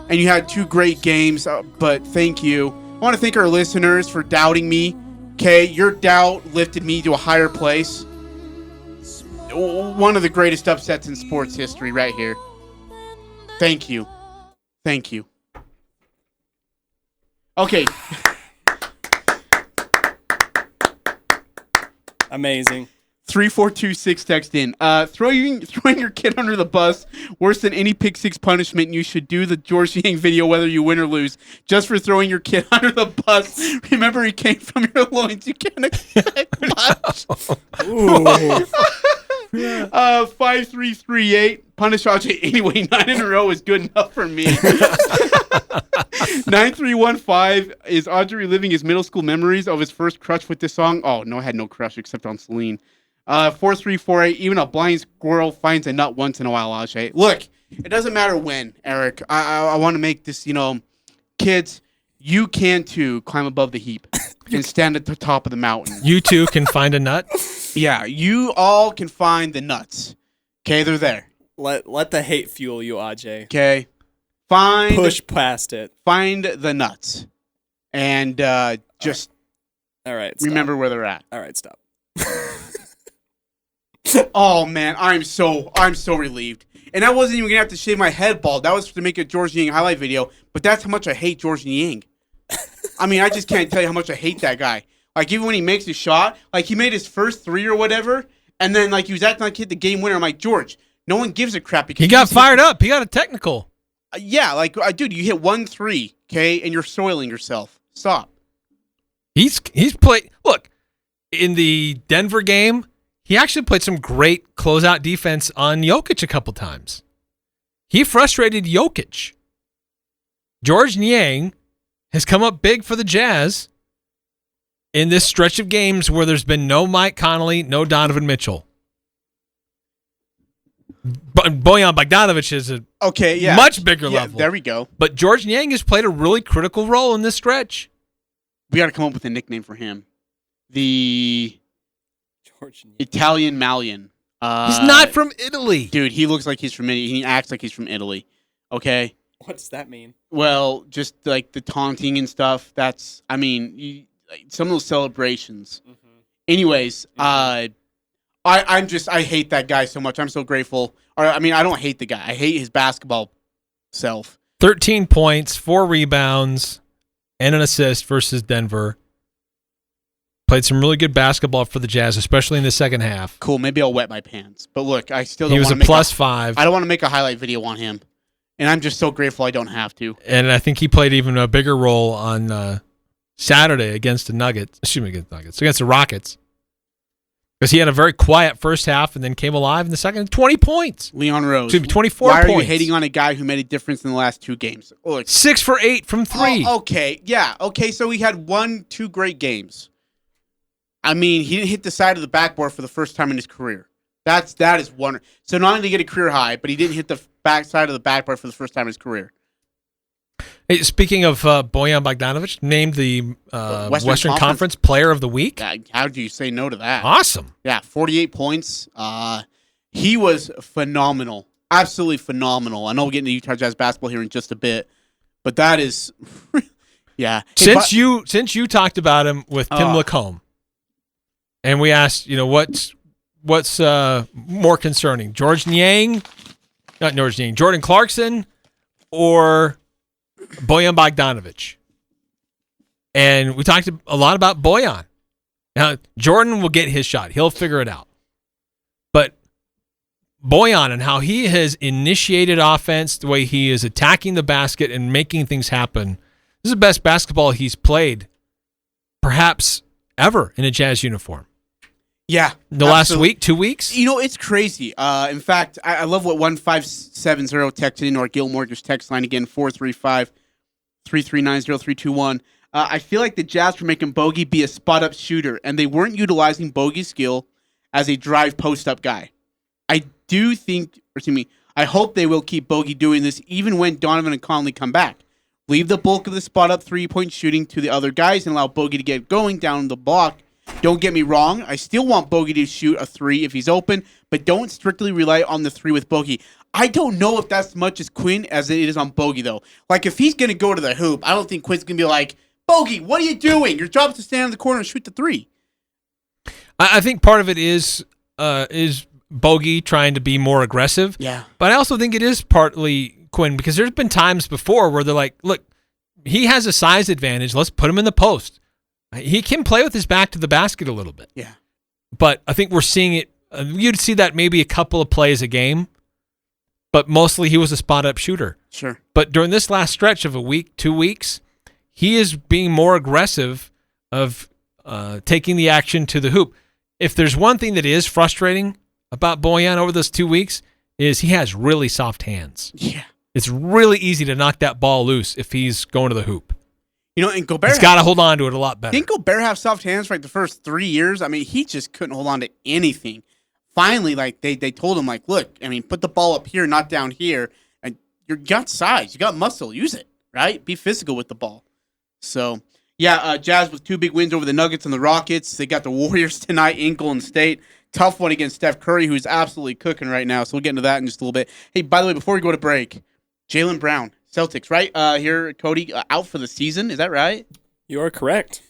and you had 2 great games. But thank you. I want to thank our listeners for doubting me. Okay, your doubt lifted me to a higher place. One of the greatest upsets in sports history, right here. Thank you. Thank you. Okay. Amazing. 3426 text in. Throwing your kid under the bus worse than any pick six punishment. You should do the George Niang video whether you win or lose just for throwing your kid under the bus. Remember, he came from your loins. You can't expect much. 5338. Punish Ajay anyway. 9 in a row is good enough for me. 9315. Is Audrey reliving his middle school memories of his first crush with this song? Oh, no, I had no crush except on Celine. 4348. Even a blind squirrel finds a nut once in a while, Ajay. Look, it doesn't matter when, Eric. I want to make this, kids, you can too climb above the heap and stand at the top of the mountain. You too can find a nut? Yeah, you all can find the nuts. Okay, they're there. Let the hate fuel you, Ajay. Okay. Push past it. Find the nuts. And just all right, remember where they're at. All right, stop. Oh man, I'm so relieved. And I wasn't even gonna have to shave my head bald. That was to make a George Niang highlight video. But that's how much I hate George Niang. I mean, I just can't tell you how much I hate that guy. Like, even when he makes his shot, like he made his first 3 or whatever, and then like he was acting like he hit the game winner. I'm like, George, no one gives a crap because he got fired up. He got a technical. Yeah, like dude, you hit 1 3, okay, and you're soiling yourself. Stop. He's played. Look, in the Denver game, he actually played some great closeout defense on Jokic a couple times. He frustrated Jokic. George Niang has come up big for the Jazz in this stretch of games where there's been no Mike Conley, no Donovan Mitchell. Bojan Bogdanovic is a much bigger level. There we go. But George Niang has played a really critical role in this stretch. We got to come up with a nickname for him. The Italian Malian. He's not from Italy. Dude, he looks like he's from Italy. He acts like he's from Italy. Okay? What does that mean? Well, just like the taunting and stuff. That's, I mean, some of those celebrations. Mm-hmm. Anyways, I hate that guy so much. I'm so grateful. I don't hate the guy. I hate his basketball self. 13 points, 4 rebounds, and an assist versus Denver. Played some really good basketball for the Jazz, especially in the second half. Cool. Maybe I'll wet my pants. But look, I still don't want to make He was a +5. I don't want to make a highlight video on him. And I'm just so grateful I don't have to. And I think he played even a bigger role on Saturday against the against the Rockets. Because he had a very quiet first half and then came alive in the second. 20 points. Leon Rose. 24 points. Why are you points. hating on a guy who made a difference in the last 2 games? Look, 6 for 8 from 3. Oh, okay. Yeah. Okay, so he had 2 great games. I mean, he didn't hit the side of the backboard for the first time in his career. That is wonderful. So not only did he get a career high, but he didn't hit the back side of the backboard for the first time in his career. Hey, speaking of Bojan Bogdanovic, named the Western Conference Player of the Week. How do you say no to that? Awesome. Yeah, 48 points. He was phenomenal. Absolutely phenomenal. I know we'll get into Utah Jazz basketball here in just a bit, but that is, yeah. Hey, since you talked about him with Tim Lacombe, and we asked, what's more concerning, Jordan Clarkson, or Bojan Bogdanovic? And we talked a lot about Bojan. Now, Jordan will get his shot. He'll figure it out. But Bojan and how he has initiated offense, the way he is attacking the basket and making things happen, this is the best basketball he's played, perhaps ever, in a Jazz uniform. Yeah. Last week, 2 weeks? It's crazy. In fact, I love what 1570 texted in our Gil Mortgage text line again, 435-3 3390321. I feel like the Jazz were making Bogey be a spot-up shooter, and they weren't utilizing Bogey's skill as a drive post-up guy. I hope they will keep Bogey doing this even when Donovan and Conley come back. Leave the bulk of the spot-up three-point shooting to the other guys and allow Bogey to get going down the block. Don't get me wrong, I still want Bogey to shoot a three if he's open, but don't strictly rely on the three with Bogey. I don't know if that's as much as Quinn as it is on Bogey, though. Like, if he's going to go to the hoop, I don't think Quinn's going to be like, Bogey, what are you doing? Your job is to stand in the corner and shoot the three. I think part of it is Bogey trying to be more aggressive. Yeah. But I also think it is partly Quinn, because there's been times before where they're like, look, he has a size advantage. Let's put him in the post. He can play with his back to the basket a little bit. Yeah. But I think we're seeing it. You'd see that maybe a couple of plays a game, but mostly he was a spot-up shooter. Sure. But during this last stretch of a week, 2 weeks, he is being more aggressive of taking the action to the hoop. If there's one thing that is frustrating about Bojan over those 2 weeks, is he has really soft hands. Yeah. It's really easy to knock that ball loose if he's going to the hoop. You know, and Gobert... He's got to hold on to it a lot better. Didn't Gobert have soft hands for like the first 3 years? I mean, he just couldn't hold on to anything. Finally, like, they told him, like, look, I mean, put the ball up here, not down here. And you got size. You got muscle. Use it, right? Be physical with the ball. So, yeah, Jazz with 2 big wins over the Nuggets and the Rockets. They got the Warriors tonight in Golden State. Tough one against Steph Curry, who's absolutely cooking right now. So we'll get into that in just a little bit. Hey, by the way, before we go to break, Jaylen Brown, Celtics, right? Here, Cody, out for the season. Is that right? You are correct.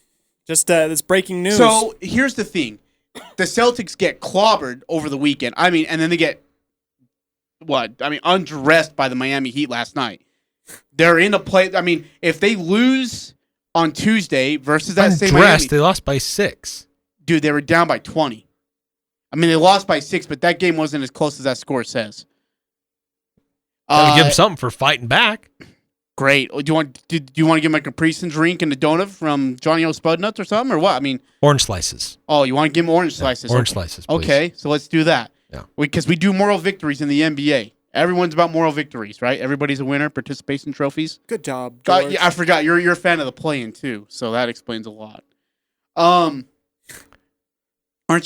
Just this breaking news. So here's the thing. The Celtics get clobbered over the weekend. I mean, and then they get, undressed by the Miami Heat last night. They're in a play. I mean, if they lose on Tuesday versus that same Miami. They lost by 6. Dude, they were down by 20. I mean, they lost by 6, but that game wasn't as close as that score says. Gotta give him something for fighting back. Great. Do you want to give him a Capri Sun drink and a donut from Johnny O. Spudnuts or something, or what? I mean, orange slices. Oh, you want to give him orange slices? Orange slices, please. Okay, so let's do that. Yeah. Because we do moral victories in the NBA. Everyone's about moral victories, right? Everybody's a winner. Participation trophies. Good job, George. I forgot you're a fan of the play-in too, so that explains a lot. Aren't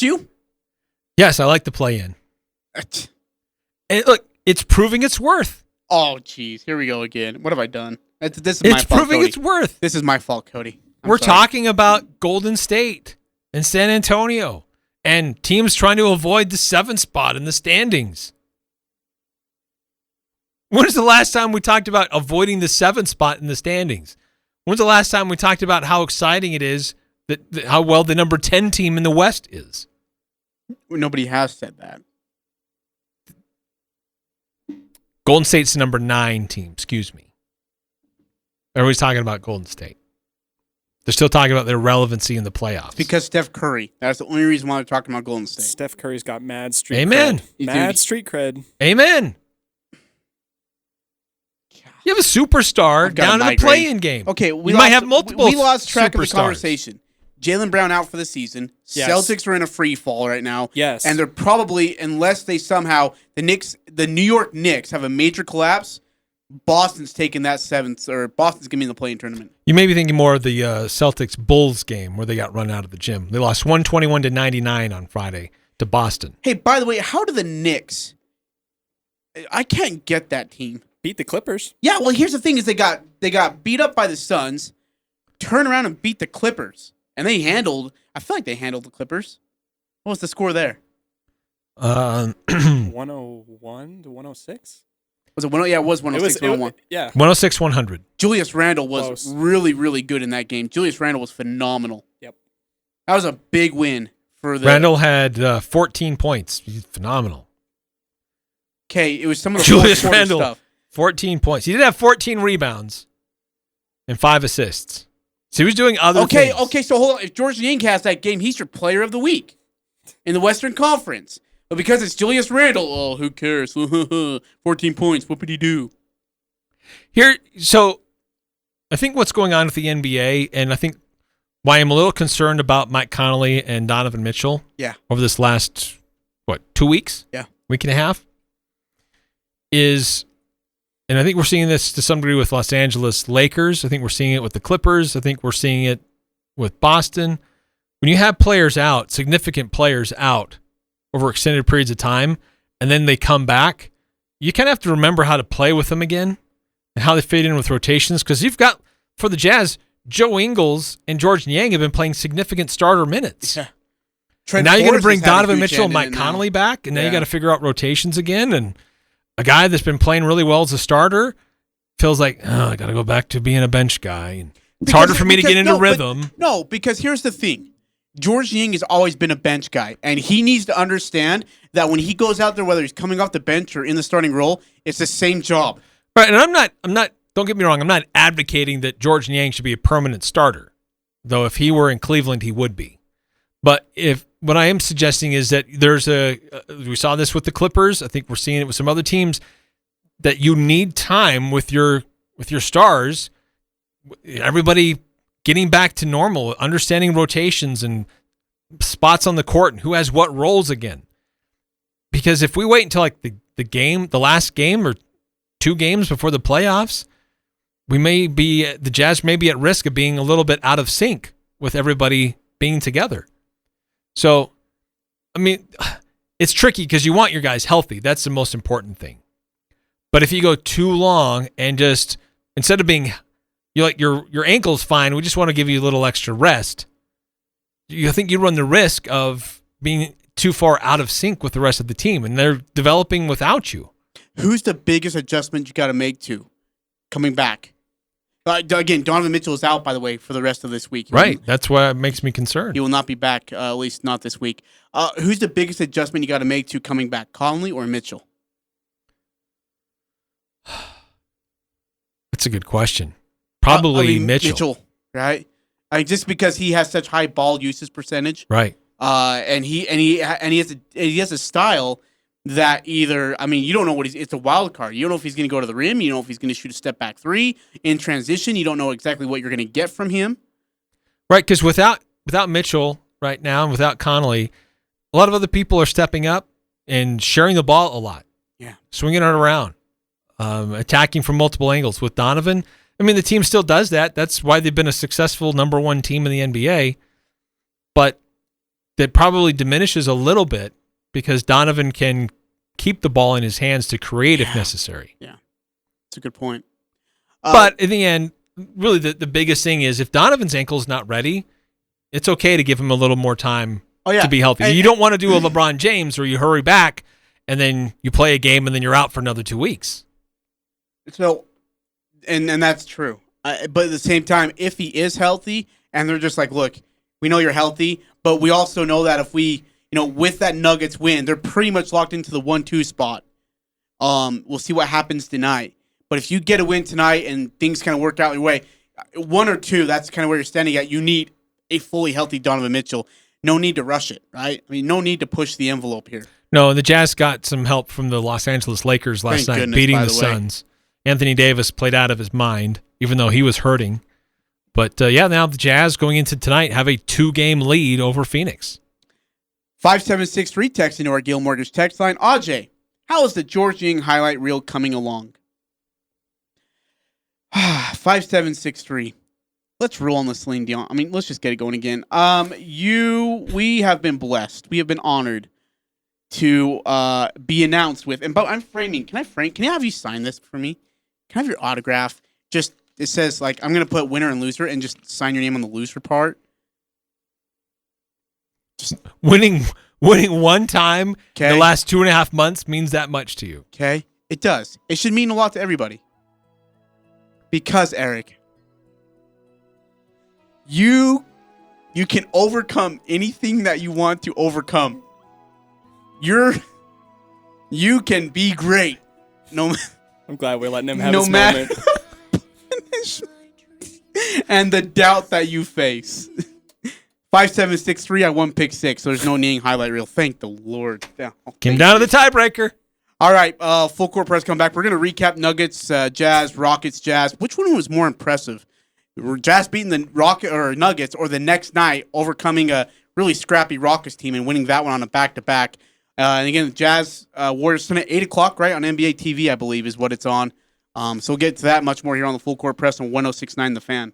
you? Yes, I like the play-in. And look, it's proving its worth. Oh, jeez. Here we go again. What have I done? This is my fault, It's proving Cody. its worth. This is my fault, Cody. We're talking about Golden State and San Antonio and teams trying to avoid the 7th spot in the standings. When's the last time we talked about avoiding the 7th spot in the standings? When's the last time we talked about how exciting it is, how well the number 10 team in the West is? Nobody has said that. Golden State's the number 9 team, excuse me. Everybody's talking about Golden State. They're still talking about their relevancy in the playoffs. It's because Steph Curry. That's the only reason why they're talking about Golden State. Steph Curry's got mad street Amen. cred. Mad street cred. Amen. You have a superstar down in the play-in game. Okay, we might have multiple. We lost track of the superstars. conversation. Jaylen Brown out for the season. Yes. Celtics are in a free fall right now. Yes. And they're probably, unless they somehow, the New York Knicks have a major collapse, Boston's taking that 7th, or Boston's going to be in the play-in tournament. You may be thinking more of the Celtics Bulls game where they got run out of the gym. They lost 121-99 on Friday to Boston. Hey, by the way, how do the Knicks, I can't get that team. Beat the Clippers. Yeah, well, here's the thing is they got beat up by the Suns, turn around and beat the Clippers. And I feel like they handled the Clippers. What was the score there? 101 to 106? Was it 1? Yeah, it was 106 101. Yeah. 106-100. Julius Randle was Close. really, really good in that game. Julius Randle was phenomenal. Yep. That was a big win for the Randle had 14 points. He's phenomenal. Okay, it was some of the Julius fourth quarter Randle, stuff. 14 points. He did have 14 rebounds and 5 assists. So he was doing other things. Okay, so hold on. If George Niang has that game, he's your player of the week in the Western Conference. But because it's Julius Randle, who cares? 14 points. What would he do? So I think what's going on with the NBA, and I think why I'm a little concerned about Mike Conley and Donovan Mitchell over this last, 2 weeks? Yeah. Week and a half? Is, And I think we're seeing this to some degree with Los Angeles Lakers. I think we're seeing it with the Clippers. I think we're seeing it with Boston. When you have players out, significant players out over extended periods of time, and then they come back, you kind of have to remember how to play with them again and how they fit in with rotations. Because you've got, for the Jazz, Joe Ingles and George Niang have been playing significant starter minutes. Yeah. And now you're going to bring Donovan Mitchell and Mike Conley back, and now you got to figure out rotations again. And a guy that's been playing really well as a starter feels like, I got to go back to being a bench guy. And it's harder for me to get into rhythm. No, because here's the thing. George Niang has always been a bench guy, and he needs to understand that when he goes out there, whether he's coming off the bench or in the starting role, it's the same job. Right, and I'm not. Don't get me wrong. I'm not advocating that George Niang should be a permanent starter, though. If he were in Cleveland, he would be. But what I am suggesting is that we saw this with the Clippers. I think we're seeing it with some other teams, that you need time with your stars. Everybody getting back to normal, understanding rotations and spots on the court and who has what roles again. Because if we wait until like the last game or 2 games before the playoffs, the Jazz may be at risk of being a little bit out of sync with everybody being together. So, I mean, it's tricky because you want your guys healthy. That's the most important thing. But if you go too long and just, instead of being, you're like, your ankle's fine, we just want to give you a little extra rest, you think you run the risk of being too far out of sync with the rest of the team, and they're developing without you. Who's the biggest adjustment you got to make to coming back? Again, Donovan Mitchell is out, by the way, for the rest of this week. Right. That's what makes me concerned. He will not be back, at least not this week. Who's the biggest adjustment you got to make to coming back, Conley or Mitchell? That's a good question. Probably Mitchell. Mitchell, right? Just because he has such high ball usage percentage, right? And he has a style that either, I mean, you don't know it's a wild card. You don't know if he's going to go to the rim. You don't know if he's going to shoot a step back 3 in transition. You don't know exactly what you're going to get from him. Right, because without Mitchell right now and without Conley, a lot of other people are stepping up and sharing the ball a lot. Yeah, swinging it around, attacking from multiple angles. With Donovan, I mean, the team still does that. That's why they've been a successful number 1 team in the NBA. But that probably diminishes a little bit because Donovan can keep the ball in his hands to create if necessary. Yeah, that's a good point. But in the end, really the biggest thing is if Donovan's ankle is not ready, it's okay to give him a little more time to be healthy. You don't want to do a LeBron James where you hurry back and then you play a game and then you're out for another 2 weeks. So, and that's true. But at the same time, if he is healthy and they're just like, look, we know you're healthy, but we also know that if we, with that Nuggets win, they're pretty much locked into the 1-2 spot. We'll see what happens tonight. But if you get a win tonight and things kind of work out your way, 1 or 2, that's kind of where you're standing at. You need a fully healthy Donovan Mitchell. No need to rush it, right? I mean, no need to push the envelope here. No, the Jazz got some help from the Los Angeles Lakers last night, beating the Suns. Anthony Davis played out of his mind, even though he was hurting. But, now the Jazz going into tonight have a 2-game lead over Phoenix. 5763 text into our Gil Mortgage text line. Ajay, how is the George Niang highlight reel coming along? 5763. Let's roll on the Celine Dion. I mean, let's just get it going again. We have been blessed. We have been honored to be announced with. But I'm framing. Can I have you sign this for me? Can I have your autograph? Just it says like I'm gonna put winner and loser and just sign your name on the loser part. Just winning one time in the last 2.5 months means that much to you. Okay, it does. It should mean a lot to everybody. Because Eric, you can overcome anything that you want to overcome. You can be great. No, I'm glad we're letting him have his moment. And the doubt that you face. 5763, I won pick 6, so there's no Niang highlight reel. Thank the Lord. Came down to the tiebreaker. All right, full court press come back. We're going to recap Nuggets, Jazz, Rockets, Jazz. Which one was more impressive? Were Jazz beating the Nuggets or the next night overcoming a really scrappy Rockets team and winning that one on a back-to-back? And again, the Jazz Warriors tonight, 8 o'clock, right, on NBA TV, I believe, is what it's on. So we'll get to that much more here on the Full Court Press on 106.9 The Fan.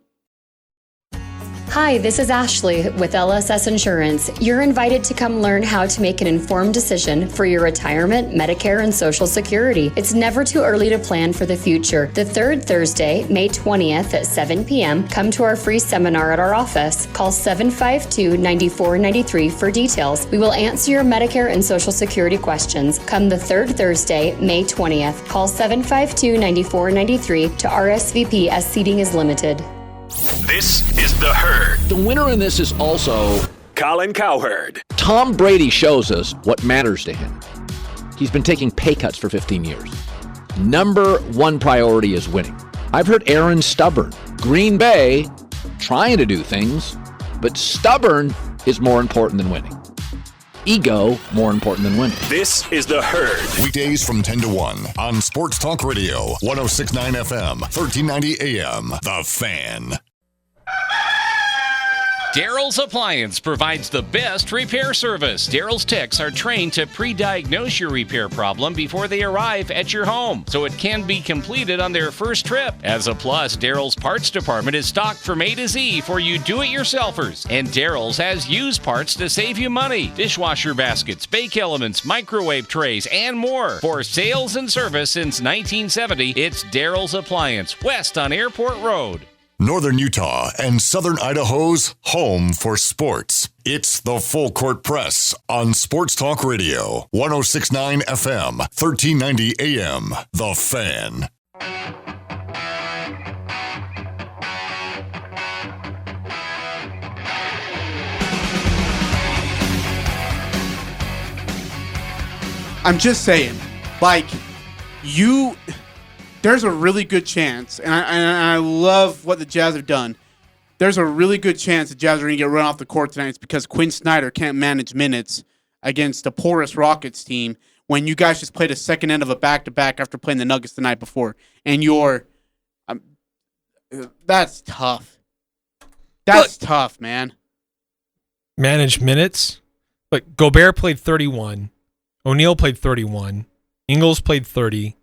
Hi, this is Ashley with LSS Insurance. You're invited to come learn how to make an informed decision for your retirement, Medicare, and Social Security. It's never too early to plan for the future. The third Thursday, May 20th at 7 p.m., come to our free seminar at our office. Call 752-9493 for details. We will answer your Medicare and Social Security questions. Come the third Thursday, May 20th. Call 752-9493 to RSVP as seating is limited. This is The Herd. The winner in this is also Colin Cowherd. Tom Brady shows us what matters to him. He's been taking pay cuts for 15 years. Number one priority is winning. I've heard Aaron stubborn. Green Bay trying to do things, but stubborn is more important than winning. Ego more important than winning. This is The Herd. Weekdays from 10 to 1 on Sports Talk Radio, 106.9 FM, 1390 AM. The Fan. Daryl's Appliance provides the best repair service. Daryl's techs are trained to pre-diagnose your repair problem before they arrive at your home, so it can be completed on their first trip. As a plus, Daryl's parts department is stocked from A to Z for you do-it-yourselfers, and Daryl's has used parts to save you money. Dishwasher baskets, bake elements, microwave trays, and more. For sales and service since 1970, it's Daryl's Appliance, west on Airport Road. Northern Utah and Southern Idaho's home for sports. It's the Full Court Press on Sports Talk Radio, 106.9 FM, 1390 AM. The Fan. I'm just saying, there's a really good chance, and I love what the Jazz have done. There's a really good chance the Jazz are going to get run off the court tonight. It's because Quinn Snyder can't manage minutes against the porous Rockets team when you guys just played a second end of a back-to-back after playing the Nuggets the night before. And that's tough. That's tough, man. Manage minutes? But Gobert played 31. O'Neal played 31. Ingles played 30.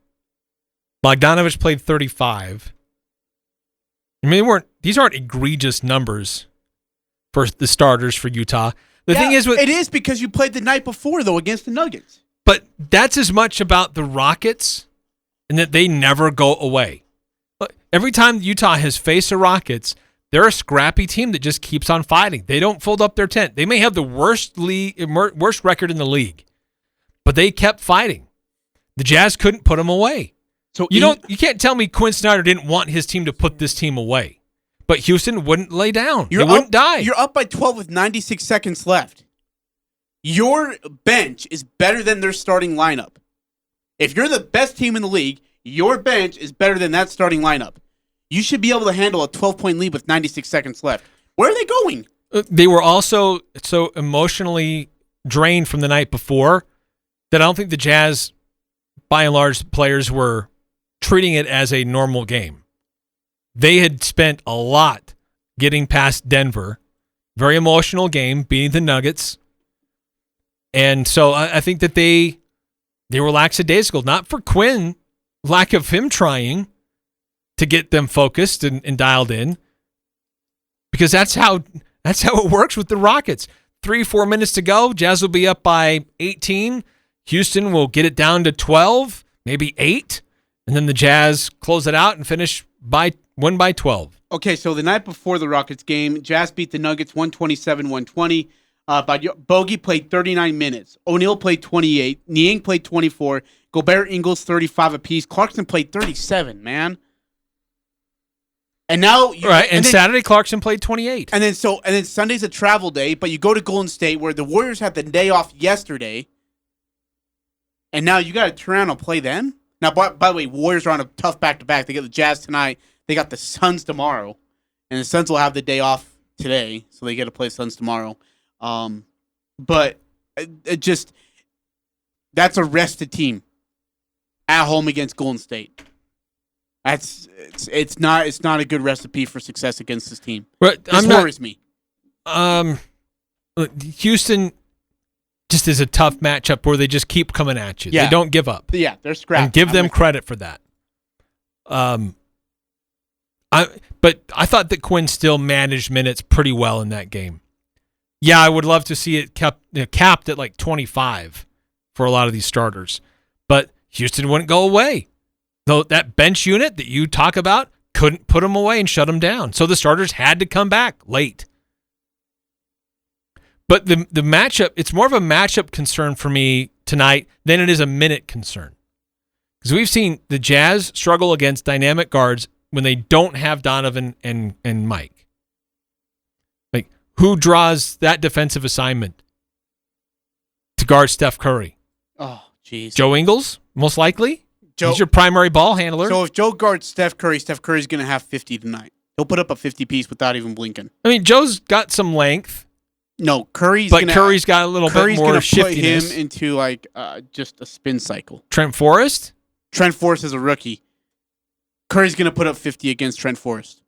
Bogdanovich played 35. I mean, these aren't egregious numbers for the starters for Utah. The thing is, it is because you played the night before though against the Nuggets. But that's as much about the Rockets and that they never go away. Every time Utah has faced the Rockets, they're a scrappy team that just keeps on fighting. They don't fold up their tent. They may have the worst record in the league, but they kept fighting. The Jazz couldn't put them away. So you can't tell me Quinn Snyder didn't want his team to put this team away, but Houston wouldn't lay down. They wouldn't die. You're up by 12 with 96 seconds left. Your bench is better than their starting lineup. If you're the best team in the league, your bench is better than that starting lineup. You should be able to handle a 12-point lead with 96 seconds left. Where are they going? They were also so emotionally drained from the night before that I don't think the Jazz, by and large, players were treating it as a normal game. They had spent a lot getting past Denver. Very emotional game, beating the Nuggets. And so I think that they were lackadaisical. Not for Quinn, lack of him trying to get them focused and dialed in. Because that's how it works with the Rockets. 3-4 minutes to go. Jazz will be up by 18. Houston will get it down to 12, maybe 8. And then the Jazz close it out and win by 12. Okay, so the night before the Rockets game, Jazz beat the Nuggets 127-120. Bogey played 39 minutes. O'Neal played 28. Niang played 24. Gobert, Ingles 35 apiece. Clarkson played 37, man. And now Saturday Clarkson played 28. And then Sunday's a travel day, but you go to Golden State where the Warriors had the day off yesterday. And now you got to turn around and play them? Now, by the way, Warriors are on a tough back-to-back. They get the Jazz tonight. They got the Suns tomorrow. And the Suns will have the day off today, so they get to play Suns tomorrow. But that's a rested team at home against Golden State. It's not a good recipe for success against this team. This worries me. Houston just is a tough matchup where they just keep coming at you. Yeah. They don't give up. Yeah, they're scrappy. And give them credit for that. But I thought that Quinn still managed minutes pretty well in that game. Yeah, I would love to see it capped at like 25 for a lot of these starters. But Houston wouldn't go away. Though that bench unit that you talk about couldn't put them away and shut them down. So the starters had to come back late. But the matchup, it's more of a matchup concern for me tonight than it is a minute concern. Because we've seen the Jazz struggle against dynamic guards when they don't have Donovan and Mike. Like, who draws that defensive assignment to guard Steph Curry? Oh, jeez. Joe Ingles, most likely. He's your primary ball handler. So if Joe guards Steph Curry's going to have 50 tonight. He'll put up a 50 piece without even blinking. I mean, Joe's got some length. No, Curry's got a little bit more shiftiness. Put him into like just a spin cycle. Trent Forrest? Trent Forrest is a rookie. Curry's going to put up 50 against Trent Forrest.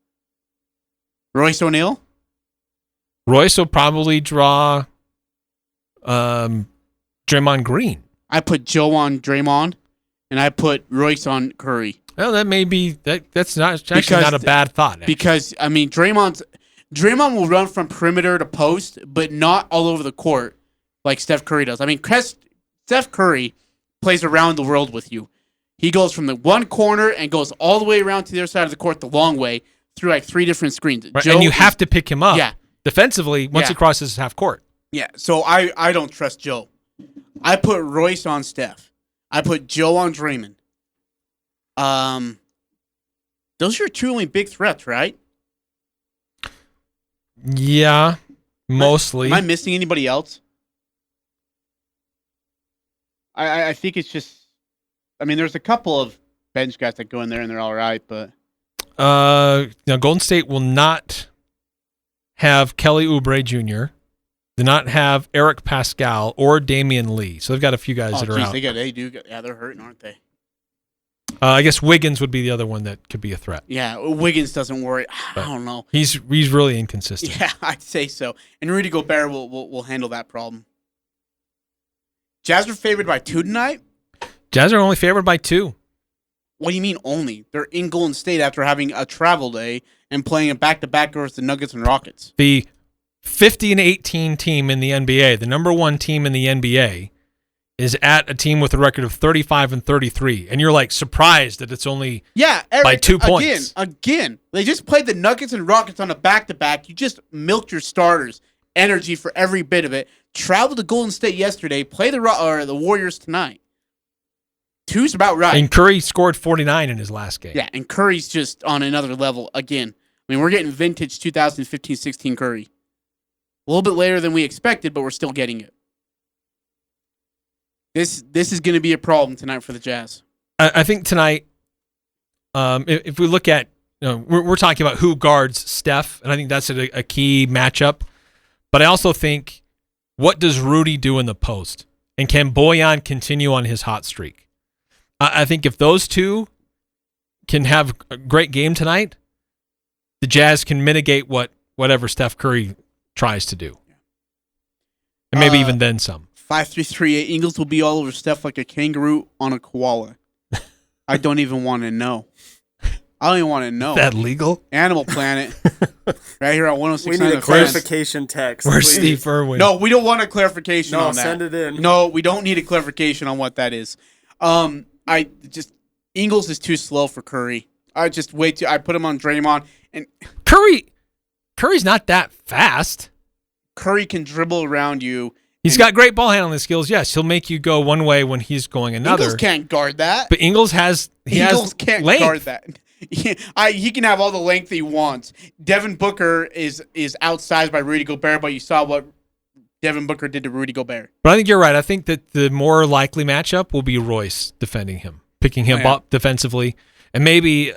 Royce O'Neal? Royce will probably draw Draymond Green. I put Joe on Draymond, and I put Royce on Curry. Well, that may be that's actually not a bad thought. Actually. Because I mean, Draymond will run from perimeter to post, but not all over the court like Steph Curry does. I mean, Steph Curry plays around the world with you. He goes from the one corner and goes all the way around to the other side of the court the long way through like 3 different screens. Right, and you have to pick him up defensively once Yeah. he crosses half court. Yeah, so I don't trust Joe. I put Royce on Steph. I put Joe on Draymond. Those are your 2 only big threats, right? Yeah, mostly. Am I missing anybody else? I think it's just... I mean, there's a couple of bench guys that go in there and they're all right, but... Now, Golden State will not have Kelly Oubre Jr., do not have Eric Pascal or Damian Lee. So they've got a few guys that are out. They're hurting, aren't they? I guess Wiggins would be the other one that could be a threat. Yeah, Wiggins doesn't worry. I don't know. He's really inconsistent. Yeah, I'd say so. And Rudy Gobert will handle that problem. Jazz are favored by 2 tonight? Jazz are only favored by 2. What do you mean only? They're in Golden State after having a travel day and playing a back-to-back versus the Nuggets and Rockets. The 50-18 team in the NBA, the number 1 team in the NBA, is at a team with a record of 35-33, and you're like surprised that it's only by 2 points. Again, they just played the Nuggets and Rockets on a back-to-back. You just milked your starters, energy for every bit of it. Traveled to Golden State yesterday, play the Warriors tonight. 2's about right. And Curry scored 49 in his last game. Yeah, and Curry's just on another level again. I mean, we're getting vintage 2015-16 Curry. A little bit later than we expected, but we're still getting it. This is going to be a problem tonight for the Jazz. I think tonight, if we look at, we're talking about who guards Steph, and I think that's a key matchup. But I also think, what does Rudy do in the post? And can Bojan continue on his hot streak? I think if those two can have a great game tonight, the Jazz can mitigate whatever Steph Curry tries to do. And maybe even then some. 5-3-3-8. Ingles will be all over Steph like a kangaroo on a koala. I don't even want to know. I don't even want to know. Is that legal? Animal Planet. Right here on 106.9. We need a clarification text. Where's Steve Irwin? No, we don't want a clarification on that. No, send it in. No, we don't need a clarification on what that is. Ingles is too slow for Curry. I put him on Draymond, and Curry's not that fast. Curry can dribble around you. He's got great ball handling skills. Yes, he'll make you go one way when he's going another. Ingles can't guard that. But Ingles can't length. guard that. He can have all the length he wants. Devin Booker is outsized by Rudy Gobert, but you saw what Devin Booker did to Rudy Gobert. But I think you're right. I think that the more likely matchup will be Royce defending him, picking him up defensively, and maybe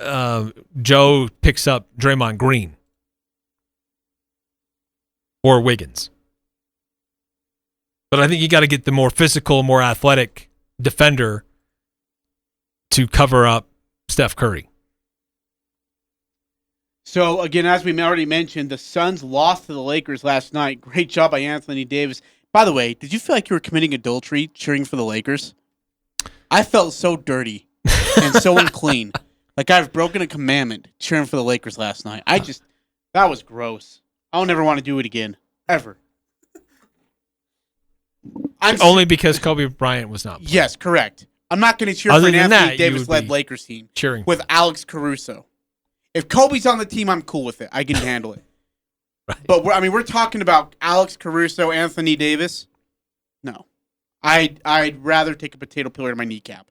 Joe picks up Draymond Green or Wiggins. But I think you got to get the more physical, more athletic defender to cover up Steph Curry. So, again, as we already mentioned, the Suns lost to the Lakers last night. Great job by Anthony Davis. By the way, did you feel like you were committing adultery cheering for the Lakers? I felt so dirty and so unclean. Like I've broken a commandment cheering for the Lakers last night. That was gross. I'll never want to do it again. Ever. Only because Kobe Bryant was not playing. Yes, correct. I'm not going to cheer Other for an than Anthony that, you Davis-led would be Lakers team cheering with Alex Caruso. If Kobe's on the team, I'm cool with it. I can handle it. Right. But we're talking about Alex Caruso, Anthony Davis. No, I'd rather take a potato peeler to my kneecap.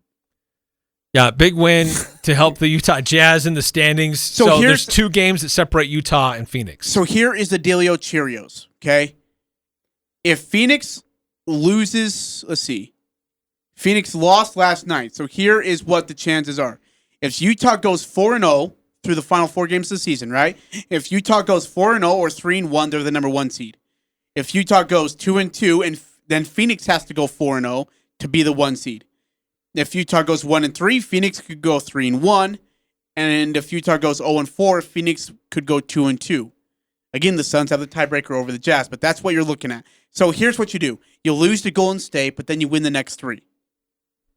Yeah, big win to help the Utah Jazz in the standings. So there's 2 games that separate Utah and Phoenix. So here is the Dealio Cheerios. Okay, if Phoenix loses, let's see. Phoenix lost last night. So here is what the chances are. If Utah goes 4-0 through the final 4 games of the season, right? If Utah goes 4-0 or 3-1, they're the number 1 seed. If Utah goes 2-2, and then Phoenix has to go 4-0 to be the 1 seed. If Utah goes 1-3, Phoenix could go 3-1. And if Utah goes 0-4, Phoenix could go 2-2. Again, the Suns have the tiebreaker over the Jazz, but that's what you're looking at. So here's what you do. You lose to Golden State, but then you win the next 3.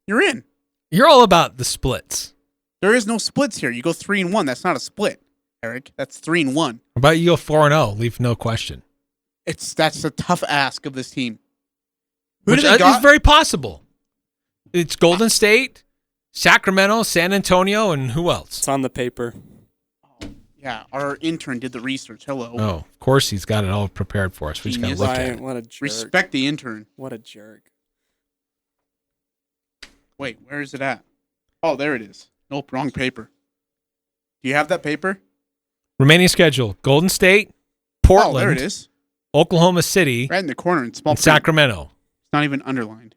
You're in. You're all about the splits. There is no splits here. You go 3-1. That's not a split, Eric. That's 3-1. How about you go 4-0? Leave no question. That's a tough ask of this team. Which is very possible. It's Golden State, Sacramento, San Antonio, and who else? It's on the paper. Yeah, our intern did the research. Hello. Oh, of course he's got it all prepared for us. We just got to look at it. What a jerk. Respect the intern. What a jerk. Wait, where is it at? Oh, there it is. Nope, wrong paper. Do you have that paper? Remaining schedule: Golden State, Portland, Oh, there it is. Oklahoma City, Right in the corner in small and print. Sacramento. It's not even underlined.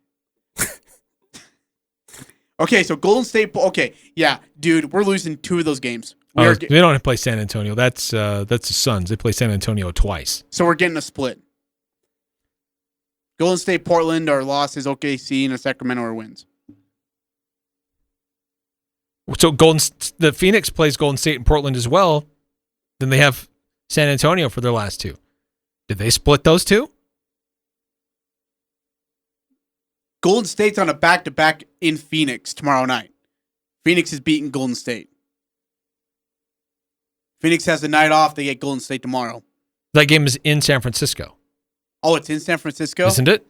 Okay, so Golden State. Okay, yeah, dude, we're losing 2 of those games. They don't play San Antonio. That's the Suns. They play San Antonio twice. So we're getting a split. Golden State, Portland are losses. OKC and Sacramento are wins. So the Phoenix plays Golden State and Portland as well. Then they have San Antonio for their last 2. Did they split those 2? Golden State's on a back-to-back in Phoenix tomorrow night. Phoenix is beating Golden State. Phoenix has the night off. They get Golden State tomorrow. That game is in San Francisco. Oh, it's in San Francisco? Isn't it?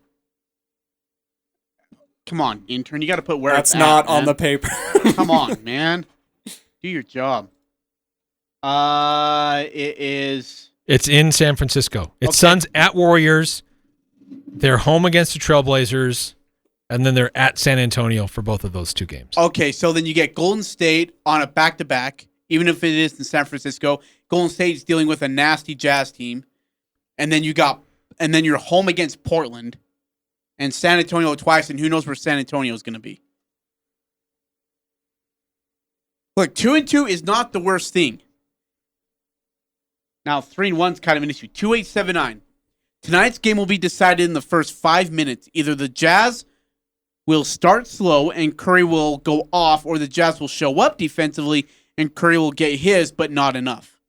Come on, intern. You got to put where That's it's at, not man. on the paper. Come on, man. Do your job. It is... It's in San Francisco. It's Suns at Warriors. They're home against the Trailblazers. And then they're at San Antonio for both of those 2 games. Okay, so then you get Golden State on a back-to-back, even if it is in San Francisco. Golden State's dealing with a nasty Jazz team. And then you're home against Portland and San Antonio twice, and who knows where San Antonio is going to be. Look, 2-2 is not the worst thing. Now, 3-1 is kind of an issue. 2-8-7-9. Tonight's game will be decided in the first 5 minutes. Either the Jazz will start slow and Curry will go off, or the Jazz will show up defensively and Curry will get his, but not enough.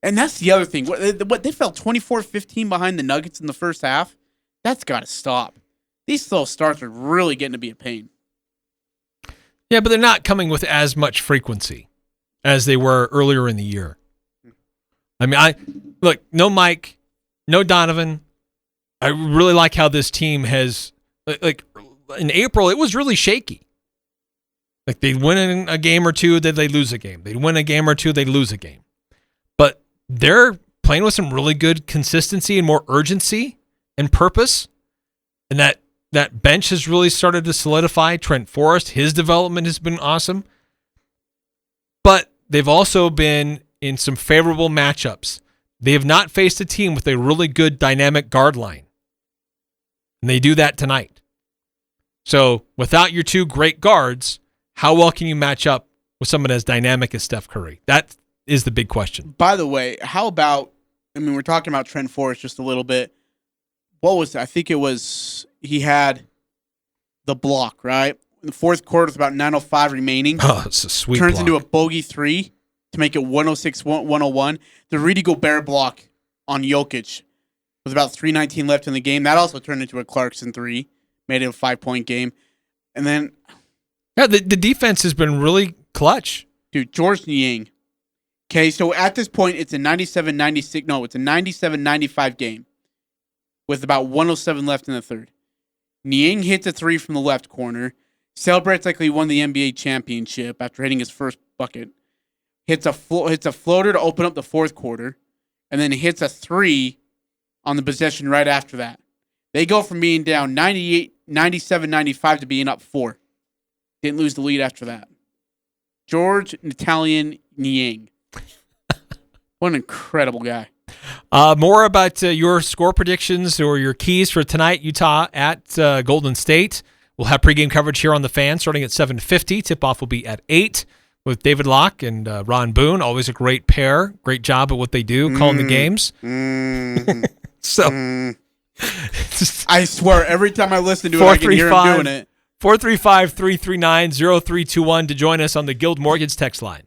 And that's the other thing. What they fell 24-15 behind the Nuggets in the first half? That's got to stop. These slow starts are really getting to be a pain. Yeah, but they're not coming with as much frequency as they were earlier in the year. I mean, no Mike, no Donovan. I really like how this team has, like in April, it was really shaky. Like they'd win a game or 2, then they'd lose a game. They'd win a game or 2, they'd lose a game. But they're playing with some really good consistency and more urgency and purpose. And that bench has really started to solidify. Trent Forrest, his development has been awesome. But they've also been in some favorable matchups. They have not faced a team with a really good dynamic guard line. And they do that tonight. So without your 2 great guards, how well can you match up with someone as dynamic as Steph Curry? That is the big question. By the way, how about, we're talking about Trent Forrest just a little bit. What was it? I think it was, he had the block, right? In the fourth quarter with about 9:05 remaining. Oh, it's a sweet Turns block. into a bogey 3 to make it 106-101. The Rudy Gobert block on Jokic with about 3:19 left in the game. That also turned into a Clarkson 3. Made it a 5-point game. And then... Yeah, the defense has been really clutch. Dude, George Niang. Okay, so at this point, it's a 97-95 game with about 107 left in the third. Niang hits a three from the left corner, celebrates like he won the NBA championship after hitting his first bucket, hits a floater to open up the fourth quarter, and then hits a three on the possession right after that. They go from being down 97-95 to being up 4. Didn't lose the lead after that. George Italian Niang. What an incredible guy. More about your score predictions or your keys for tonight, Utah at Golden State. We'll have pregame coverage here on The Fan starting at 7:50. Tip-off will be at 8 with David Locke and Ron Boone. Always a great pair. Great job at what they do, calling the games. I swear, every time I listen to it, I can hear him doing it. 435-339-0321 to join us on the Guild Mortgage text line.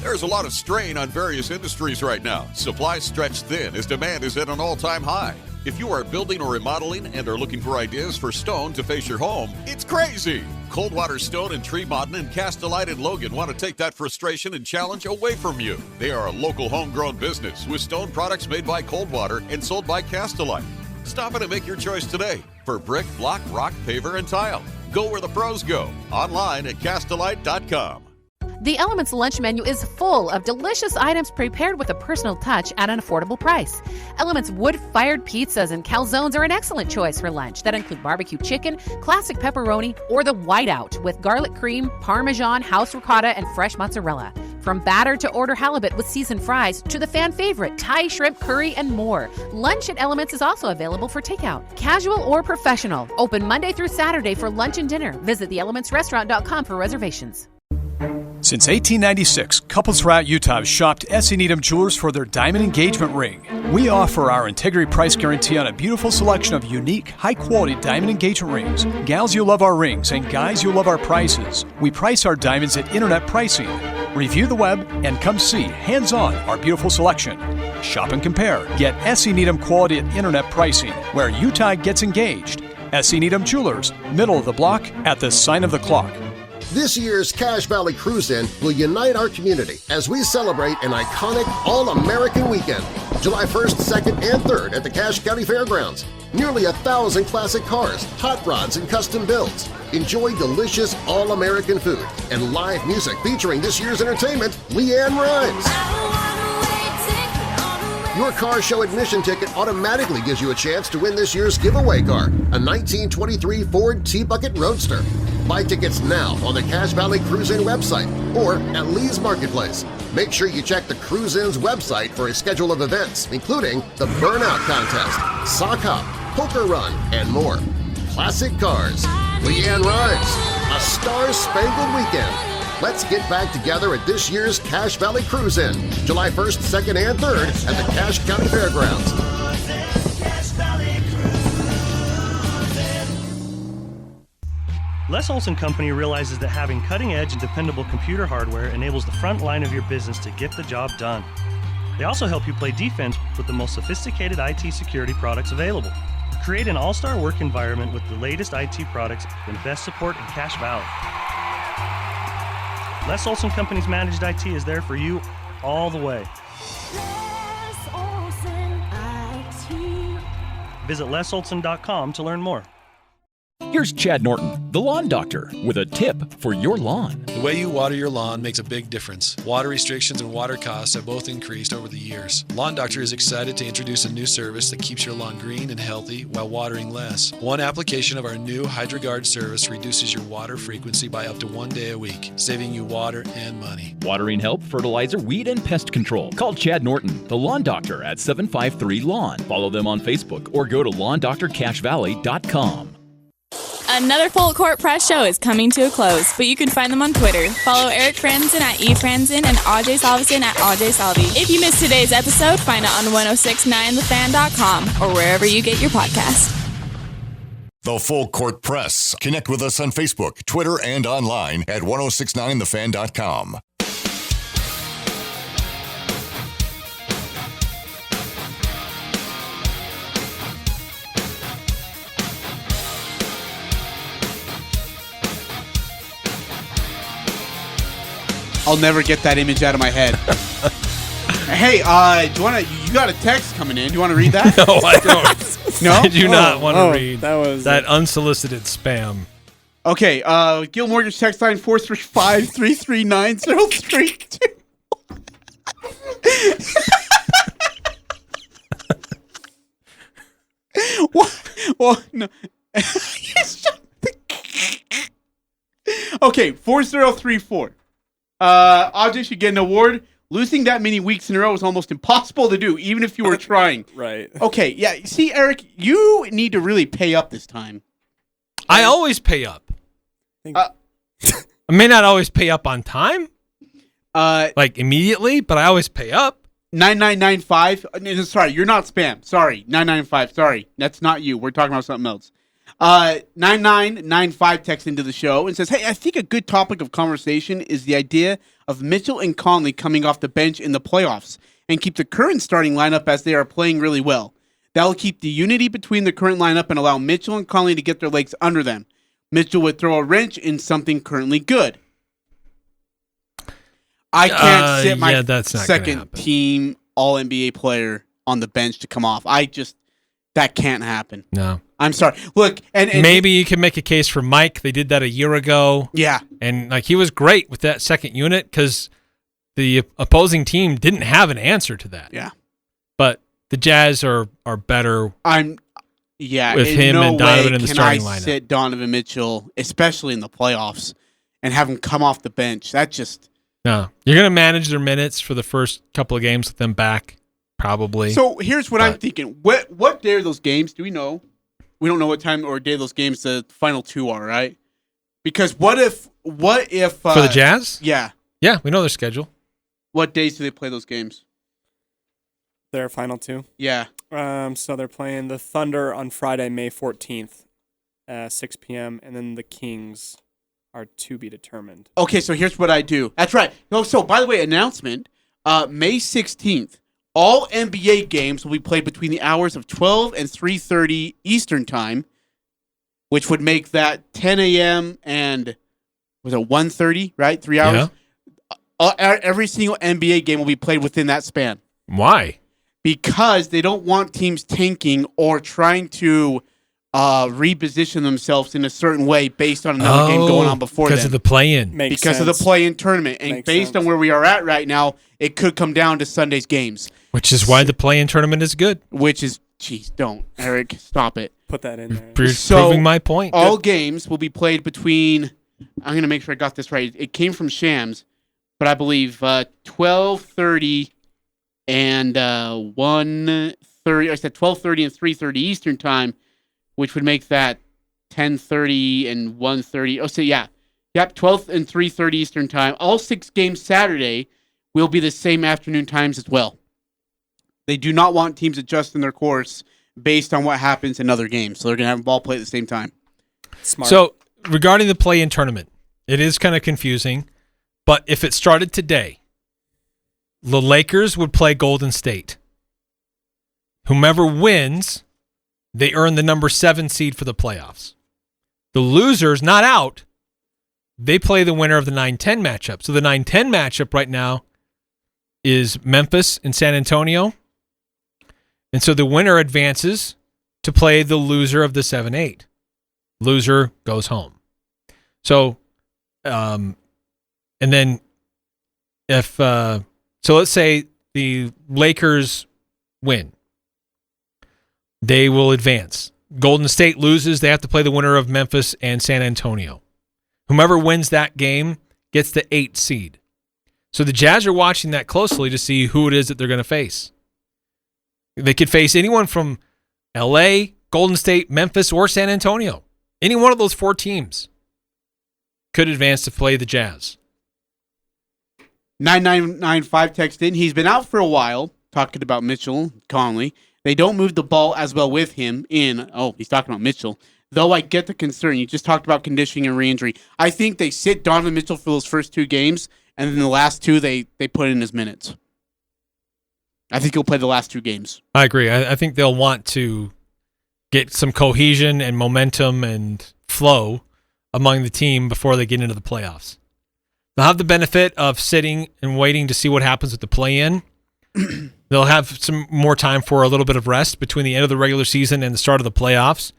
There's a lot of strain on various industries right now. Supplies stretched thin as demand is at an all-time high. If you are building or remodeling and are looking for ideas for stone to face your home, it's crazy. Coldwater Stone in Tremonton and Castellite and Logan want to take that frustration and challenge away from you. They are a local homegrown business with stone products made by Coldwater and sold by Castellite. Stop in and make your choice today for brick, block, rock, paver, and tile. Go where the pros go. Online at Castellite.com. The Elements lunch menu is full of delicious items prepared with a personal touch at an affordable price. Elements wood-fired pizzas and calzones are an excellent choice for lunch that include barbecue chicken, classic pepperoni, or the whiteout with garlic cream, parmesan, house ricotta, and fresh mozzarella. From batter to order halibut with seasoned fries to the fan favorite Thai shrimp curry and more. Lunch at Elements is also available for takeout, casual or professional. Open Monday through Saturday for lunch and dinner. Visit theelementsrestaurant.com for reservations. Since 1896, couples throughout Utah have shopped S.E. Needham Jewelers for their diamond engagement ring. We offer our integrity price guarantee on a beautiful selection of unique, high-quality diamond engagement rings. Gals, you'll love our rings, and guys, you'll love our prices. We price our diamonds at internet pricing. Review the web and come see, hands-on, our beautiful selection. Shop and compare. Get S.E. Needham quality at internet pricing, where Utah gets engaged. S.E. Needham Jewelers, middle of the block at the sign of the clock. This year's Cache Valley Cruise-In will unite our community as we celebrate an iconic All-American weekend, July 1st, 2nd, and 3rd at the Cache County Fairgrounds. Nearly 1,000 classic cars, hot rods, and custom builds. Enjoy delicious All-American food and live music featuring this year's entertainment, Leanne Rimes. Your car show admission ticket automatically gives you a chance to win this year's giveaway car, a 1923 Ford T-Bucket Roadster. Buy tickets now on the Cache Valley Cruise-In website or at Lee's Marketplace. Make sure you check the Cruise-In's website for a schedule of events, including the Burnout Contest, Sock Hop, Poker Run, and more. Classic cars. Leanne Rimes. A star-spangled weekend. Let's get back together at this year's Cache Valley Cruise-In, July 1st, 2nd, and 3rd at the Cache County Fairgrounds. Les Olson Company realizes that having cutting-edge and dependable computer hardware enables the front line of your business to get the job done. They also help you play defense with the most sophisticated IT security products available. Create an all-star work environment with the latest IT products and best support in Cache Valley. Les Olson Company's managed IT is there for you all the way. Visit lesolson.com to learn more. Here's Chad Norton, the lawn doctor, with a tip for your lawn. The way you water your lawn makes a big difference. Water restrictions and water costs have both increased over the years. Lawn Doctor is excited to introduce a new service that keeps your lawn green and healthy while watering less. One application of our new HydroGuard service reduces your water frequency by up to 1 day a week, saving you water and money. Watering help, fertilizer, weed, and pest control. Call Chad Norton, the lawn doctor, at 753-LAWN. Follow them on Facebook or go to LawnDoctorCacheValley.com. Another Full Court Press show is coming to a close, but you can find them on Twitter. Follow Eric Frandsen at eFrandsen and Ajay Salvesen at Ajay Salvi. If you missed today's episode, find it on 1069thefan.com or wherever you get your podcast. The Full Court Press. Connect with us on Facebook, Twitter, and online at 1069thefan.com. I'll never get that image out of my head. Hey, you got a text coming in. Do you want to read that? No, I don't. No? I do not want to read that unsolicited spam. Okay, Gil Mortgage text line 435-339-032. Well, no. Okay, 4034. Ajay should get an award. Losing that many weeks in a row is almost impossible to do, even if you were trying. Right. Okay, yeah. See, Eric, you need to really pay up this time. I always pay up. I may not always pay up on time, like immediately, but I always pay up. 9995. Sorry, you're not spam. Sorry, 995. Sorry, that's not you. We're talking about something else. 9995 texts into the show and says, "Hey, I think a good topic of conversation is the idea of Mitchell and Conley coming off the bench in the playoffs and keep the current starting lineup as they are playing really well. That will keep the unity between the current lineup and allow Mitchell and Conley to get their legs under them. Mitchell would throw a wrench in something currently good. I can't sit my second team All-NBA player on the bench to come off. That can't happen. No. I'm sorry. Look, and maybe you can make a case for Mike. They did that a year ago. Yeah. And he was great with that second unit because the opposing team didn't have an answer to that. Yeah. But the Jazz are better. With him and Donovan in the starting lineup. Sit Donovan Mitchell, especially in the playoffs, and have him come off the bench. That just no. You're going to manage their minutes for the first couple of games with them back, probably. So here's what I'm thinking. What day are those games? Do we know? We don't know what time or day those games the final two are, right? Because what if for the Jazz? Yeah. Yeah, we know their schedule. What days do they play those games? Their final two? Yeah. So they're playing the Thunder on Friday, May 14th, 6 p.m., and then the Kings are to be determined. Okay, so here's what I do. That's right. No, so by the way, announcement, May 16th, all NBA games will be played between the hours of 12 and 3:30 Eastern Time, which would make that 10 a.m. and was it 1:30, right? 3 hours? Yeah. Every single NBA game will be played within that span. Why? Because they don't want teams tanking or trying to reposition themselves in a certain way based on another game going on before them. Because of the play-in. Because of the play-in tournament. And based on where we are at right now, it could come down to Sunday's games. Which is why the play-in tournament is good. Don't, Eric, stop it. Put that in there. Proving my point. All games will be played between, I'm going to make sure I got this right. It came from Shams, but I believe 12:30 and 1:30. I said 12:30 and 3:30 Eastern Time, which would make that 10:30 and 1:30. Oh, so yeah. Yep, 12 and 3:30 Eastern Time. All 6 games Saturday will be the same afternoon times as well. They do not want teams adjusting their course based on what happens in other games. So they're going to have them all play at the same time. Smart. So regarding the play-in tournament, it is kind of confusing. But if it started today, the Lakers would play Golden State. Whomever wins, they earn the number 7 seed for the playoffs. The losers, not out, they play the winner of the 9-10 matchup. So the 9-10 matchup right now is Memphis and San Antonio. And so the winner advances to play the loser of the 7-8. Loser goes home. So, and then if, so let's say the Lakers win. They will advance. Golden State loses. They have to play the winner of Memphis and San Antonio. Whomever wins that game gets the 8 seed. So the Jazz are watching that closely to see who it is that they're going to face. They could face anyone from LA, Golden State, Memphis, or San Antonio. Any one of those 4 teams could advance to play the Jazz. 9995 text in. He's been out for a while, talking about Mitchell Conley. They don't move the ball as well with him in. Oh, he's talking about Mitchell. Though I get the concern. You just talked about conditioning and re-injury. I think they sit Donovan Mitchell for those first 2 games, and then the last 2 they put in his minutes. I think he'll play the last 2 games. I agree. I think they'll want to get some cohesion and momentum and flow among the team before they get into the playoffs. They'll have the benefit of sitting and waiting to see what happens with the play-in. They'll have some more time for a little bit of rest between the end of the regular season and the start of the playoffs.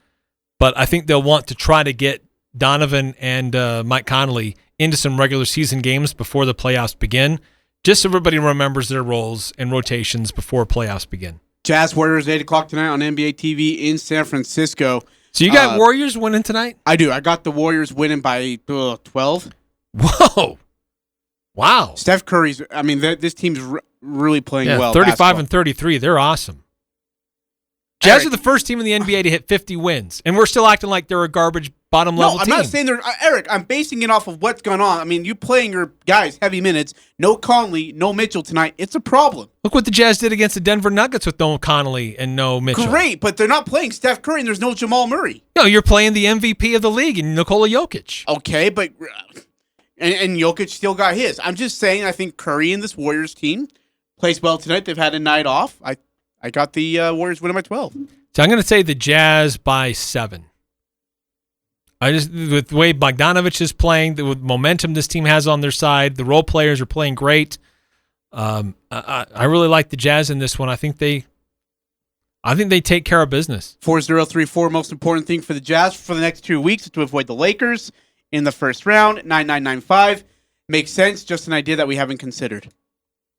But I think they'll want to try to get Donovan and Mike Connolly into some regular season games before the playoffs begin, just so everybody remembers their roles and rotations before playoffs begin. Jazz Warriors, 8 o'clock tonight on NBA TV in San Francisco. So you got Warriors winning tonight? I do. I got the Warriors winning by 12. Whoa. Wow. Steph Curry's, this team's really playing well. 35 basketball. and 33. They're awesome. Jazz are the first team in the NBA to hit 50 wins, and we're still acting like they're a garbage bottom-level team. I'm not saying they're Eric, I'm basing it off of what's going on. You playing your guys heavy minutes, no Conley, no Mitchell tonight. It's a problem. Look what the Jazz did against the Denver Nuggets with no Connolly and no Mitchell. Great, but they're not playing Steph Curry and there's no Jamal Murray. No, you're playing the MVP of the league and Nikola Jokic. Okay, but and Jokic still got his. I'm just saying I think Curry and this Warriors team plays well tonight. They've had a night off. I got the Warriors winning by 12. So I'm going to say the Jazz by 7. With the way Bogdanovich is playing, the momentum this team has on their side, the role players are playing great. I really like the Jazz in this one. I think they take care of business. 4-0-3-4. Most important thing for the Jazz for the next 2 weeks is to avoid the Lakers in the first round. 9-9-9-5 makes sense. Just an idea that we haven't considered.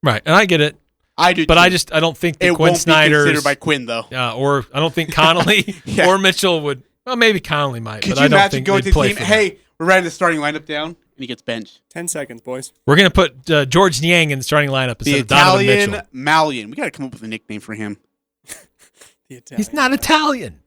Right, and I get it. I do, but too. I don't think that it Quinn won't Snyder's be considered by Quinn though. Or I don't think Connolly or Mitchell would. Well, maybe Connolly might, Could but you I don't imagine think going they'd to the play team? for Hey, them. we're writing the starting lineup down, and he gets benched. 10 seconds, boys. We're gonna put George Niang in the starting lineup The instead of Donovan Italian Mitchell. Malian. We got to come up with a nickname for him. He's not Italian.